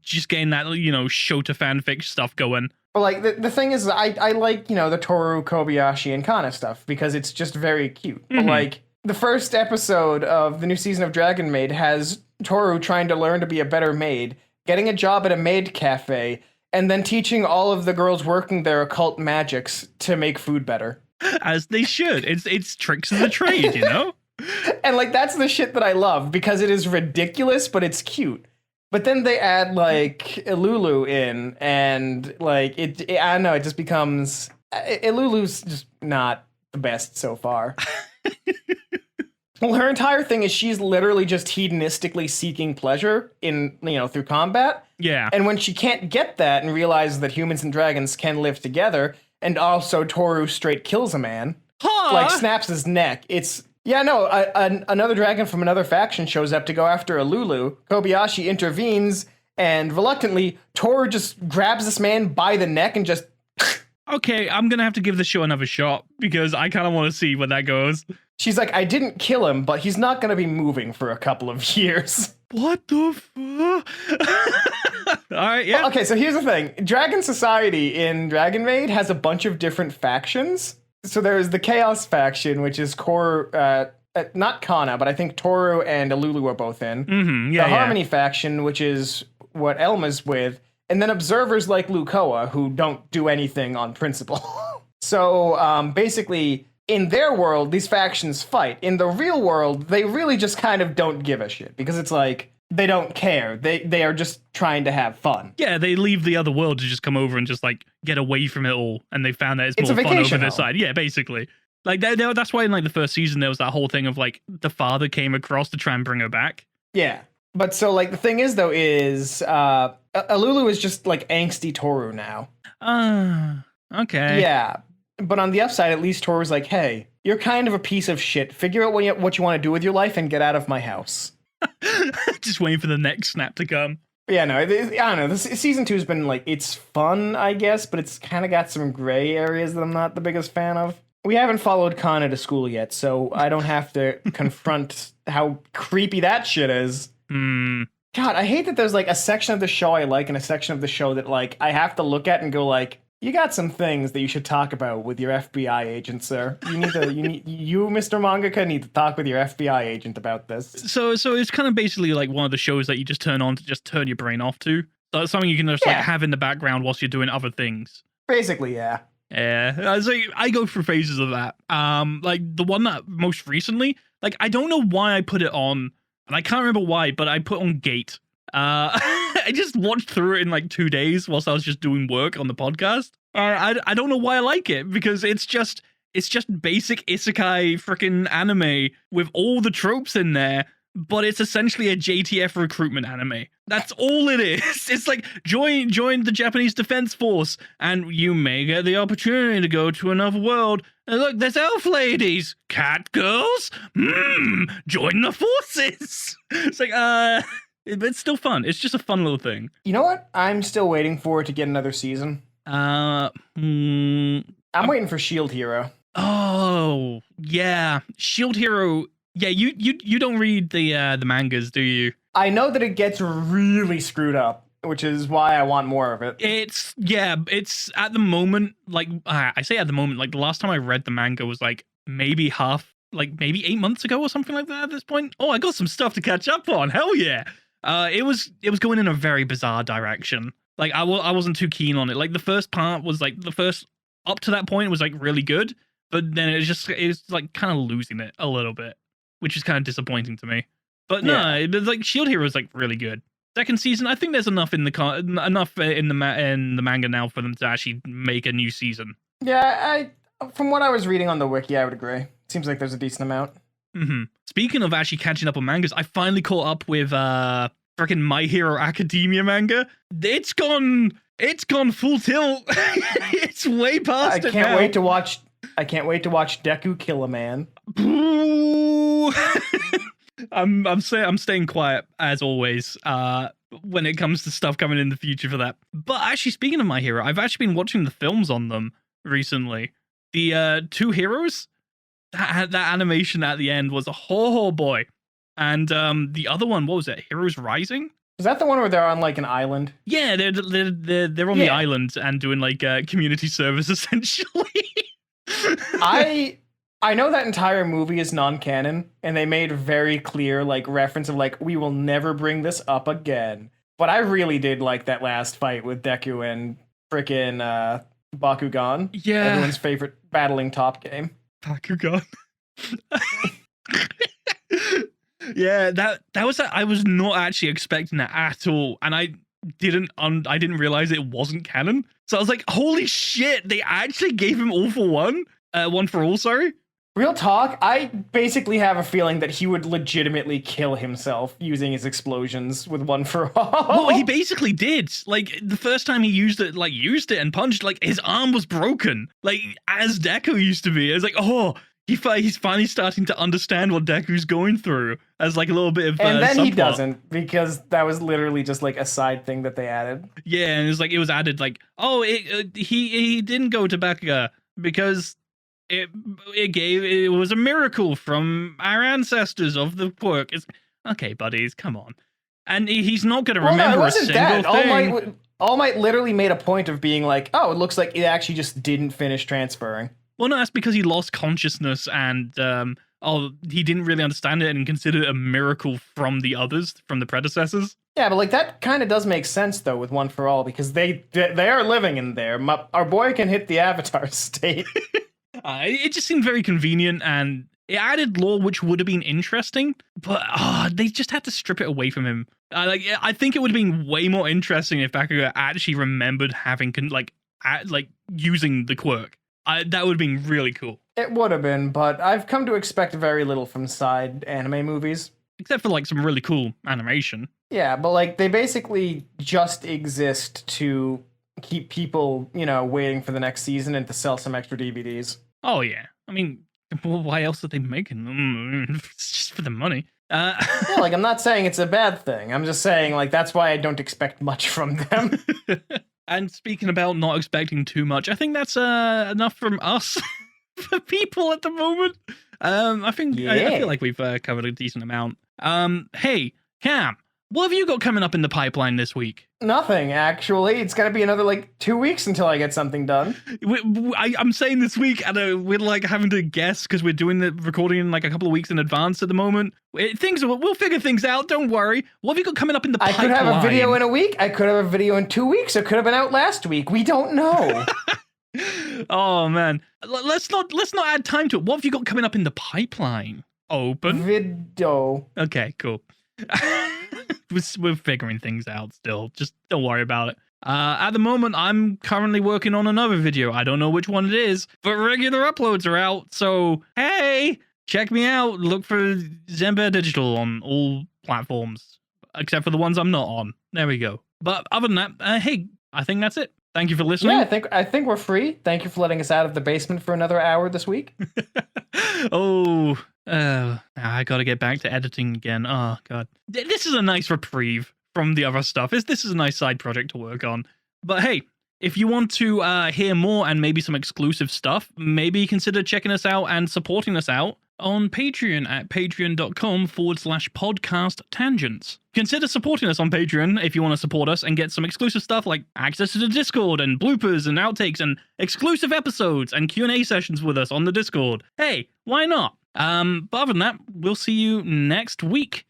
Just getting that, Shota fanfic stuff going. But like the thing is, I like, the Toru, Kobayashi, and Kana stuff because it's just very cute. Mm-hmm. But like the first episode of the new season of Dragon Maid has Toru trying to learn to be a better maid, getting a job at a maid cafe, and then teaching all of the girls working there occult magics to make food better. As they should. It's tricks of the trade, And like that's the shit that I love because it is ridiculous, but it's cute. But then they add like Lulu in, and like I don't know, it just becomes Lulu's just not the best so far. Well, her entire thing is she's literally just hedonistically seeking pleasure in through combat. Yeah. And when she can't get that and realizes that humans and dragons can live together. And also, Toru straight kills a man, like snaps his neck. Another dragon from another faction shows up to go after a Lulu. Kobayashi intervenes, and reluctantly, Toru just grabs this man by the neck and just... Okay, I'm going to have to give the show another shot, because I kind of want to see where that goes. She's like, I didn't kill him, but he's not going to be moving for a couple of years. What the fuck? All right, yeah. Well, okay, so here's the thing. Dragon Society in Dragon Maid has a bunch of different factions. So there's the Chaos faction, which is not Kana, but I think Toru and Alulu are both in. Mm-hmm, the Harmony faction, which is what Elma's with. And then observers like Lukoa, who don't do anything on principle. So basically, in their world, these factions fight. In the real world, they really just kind of don't give a shit. Because it's like, they don't care. They are just trying to have fun. Yeah, they leave the other world to just come over and just like get away from it all. And they found that it's more fun over their side. Yeah, basically. Like that's why in like the first season, there was that whole thing of like the father came across to try and bring her back. Yeah. But so like the thing is though is Alulu is just like angsty Toru now. Okay. Yeah. But on the upside, at least Toru's like, hey, you're kind of a piece of shit. Figure out what you want to do with your life and get out of my house. Just waiting for the next snap to come. Yeah, no, I don't know. This season 2 has been like, it's fun, I guess, but it's kind of got some gray areas that I'm not the biggest fan of. We haven't followed Kana to school yet, so I don't have to confront how creepy that shit is. God, I hate that there's like a section of the show I like and a section of the show that like I have to look at and go like, you got some things that you should talk about with your FBI agent, sir. You, Mr. Mangaka, need to talk with your FBI agent about this. So it's kind of basically like one of the shows that you just turn on to just turn your brain off to. So it's something you can just like have in the background whilst you're doing other things. Basically, yeah. Yeah, so I go through phases of that. Like the one that most recently, like I don't know why I put it on, and I can't remember why, but I put on Gate. I just watched through it in like 2 days whilst I was just doing work on the podcast. I don't know why I like it, because it's just basic isekai freaking anime with all the tropes in there, but it's essentially a JTF recruitment anime. That's all it is. It's like join the Japanese Defense Force and you may get the opportunity to go to another world. And look, there's elf ladies, cat girls. Join the forces. It's like it's still fun. It's just a fun little thing. You know what? I'm still waiting for it to get another season. I'm waiting for Shield Hero. Oh, yeah. Shield Hero. Yeah, you don't read the mangas, do you? I know that it gets really screwed up, which is why I want more of it. It's at the moment, like I say at the moment, like the last time I read the manga was like maybe 8 months ago or something like that at this point. Oh, I got some stuff to catch up on. Hell yeah. It was going in a very bizarre direction. Like I wasn't too keen on it. Like the first part was like up to that point was like really good, but then it's like kind of losing it a little bit, which is kind of disappointing to me. But no, like Shield Hero is like really good. Second season, I think there's enough in the manga now for them to actually make a new season. Yeah, from what I was reading on the wiki, I would agree. Seems like there's a decent amount. Mm-hmm. Speaking of actually catching up on mangas, I finally caught up with freaking My Hero Academia manga. It's gone full tilt. It's way past it now. I can't wait to watch Deku kill a man. I'm staying quiet as always when it comes to stuff coming in the future for that. But actually, speaking of My Hero, I've actually been watching the films on them recently. The two heroes, that animation at the end was a oh boy. And the other one, what was it? Heroes Rising? Is that the one where they're on like an island? Yeah, they're on the island and doing like community service essentially. I know that entire movie is non-canon, and they made very clear like reference of like we will never bring this up again. But I really did like that last fight with Deku and frickin' Bakugan. Yeah, everyone's favorite battling top game. Bakugan. Yeah, that was I was not actually expecting that at all, and I didn't realize it wasn't canon. So I was like, holy shit, they actually gave him all for one. One for all, sorry. Real talk, I basically have a feeling that he would legitimately kill himself using his explosions with one for all. Well, he basically did. Like, the first time he used it and punched, like, his arm was broken. Like, as Deku used to be. It's like, oh, he's finally starting to understand what Deku's going through as, like, a little bit of and then subplot. He doesn't, because that was literally just, like, a side thing that they added. Yeah, and it was added, like, oh, he didn't go to Bakuga because it was a miracle from our ancestors of the quirk. It's okay, buddies, come on. And he's not going to remember a single thing. All Might literally made a point of being like, oh, it looks like it actually just didn't finish transferring. Well, no, that's because he lost consciousness and he didn't really understand it and considered it a miracle from the others, from the predecessors. Yeah, but like that kind of does make sense though with One for All because they are living in there. Our boy can hit the Avatar state. It just seemed very convenient and it added lore which would have been interesting, but they just had to strip it away from him. I think it would have been way more interesting if Bakugo actually remembered having using the quirk. That would have been really cool. It would have been, but I've come to expect very little from side anime movies. Except for like some really cool animation. Yeah, but like they basically just exist to keep people, waiting for the next season and to sell some extra DVDs. Oh yeah. I mean, why else are they making them? It's just for the money. Yeah, I'm not saying it's a bad thing. I'm just saying that's why I don't expect much from them. And speaking about not expecting too much, I think that's enough from us for people at the moment. I feel like we've covered a decent amount. Hey, Cam, what have you got coming up in the pipeline this week? Nothing, actually. It's going to be another 2 weeks until I get something done. I'm saying this week, and we're having to guess because we're doing the recording in a couple of weeks in advance at the moment. We'll figure things out. Don't worry. What have you got coming up in the pipeline? I could have a video in a week. I could have a video in 2 weeks. It could have been out last week. We don't know. Oh man, let's not add time to it. What have you got coming up in the pipeline? Open video. Okay, cool. We're figuring things out still. Just don't worry about it. At the moment, I'm currently working on another video. I don't know which one it is, but regular uploads are out. So, hey, check me out. Look for Zenbear Digital on all platforms, except for the ones I'm not on. There we go. But other than that, hey, I think that's it. Thank you for listening. Yeah, I think we're free. Thank you for letting us out of the basement for another hour this week. I gotta get back to editing again. Oh, God. This is a nice reprieve from the other stuff. This is a nice side project to work on. But hey, if you want to hear more and maybe some exclusive stuff, maybe consider checking us out and supporting us out on Patreon at patreon.com/podcast tangents. Consider supporting us on Patreon if you want to support us and get some exclusive stuff like access to the Discord and bloopers and outtakes and exclusive episodes and Q&A sessions with us on the Discord. Hey, why not? But other than that, we'll see you next week.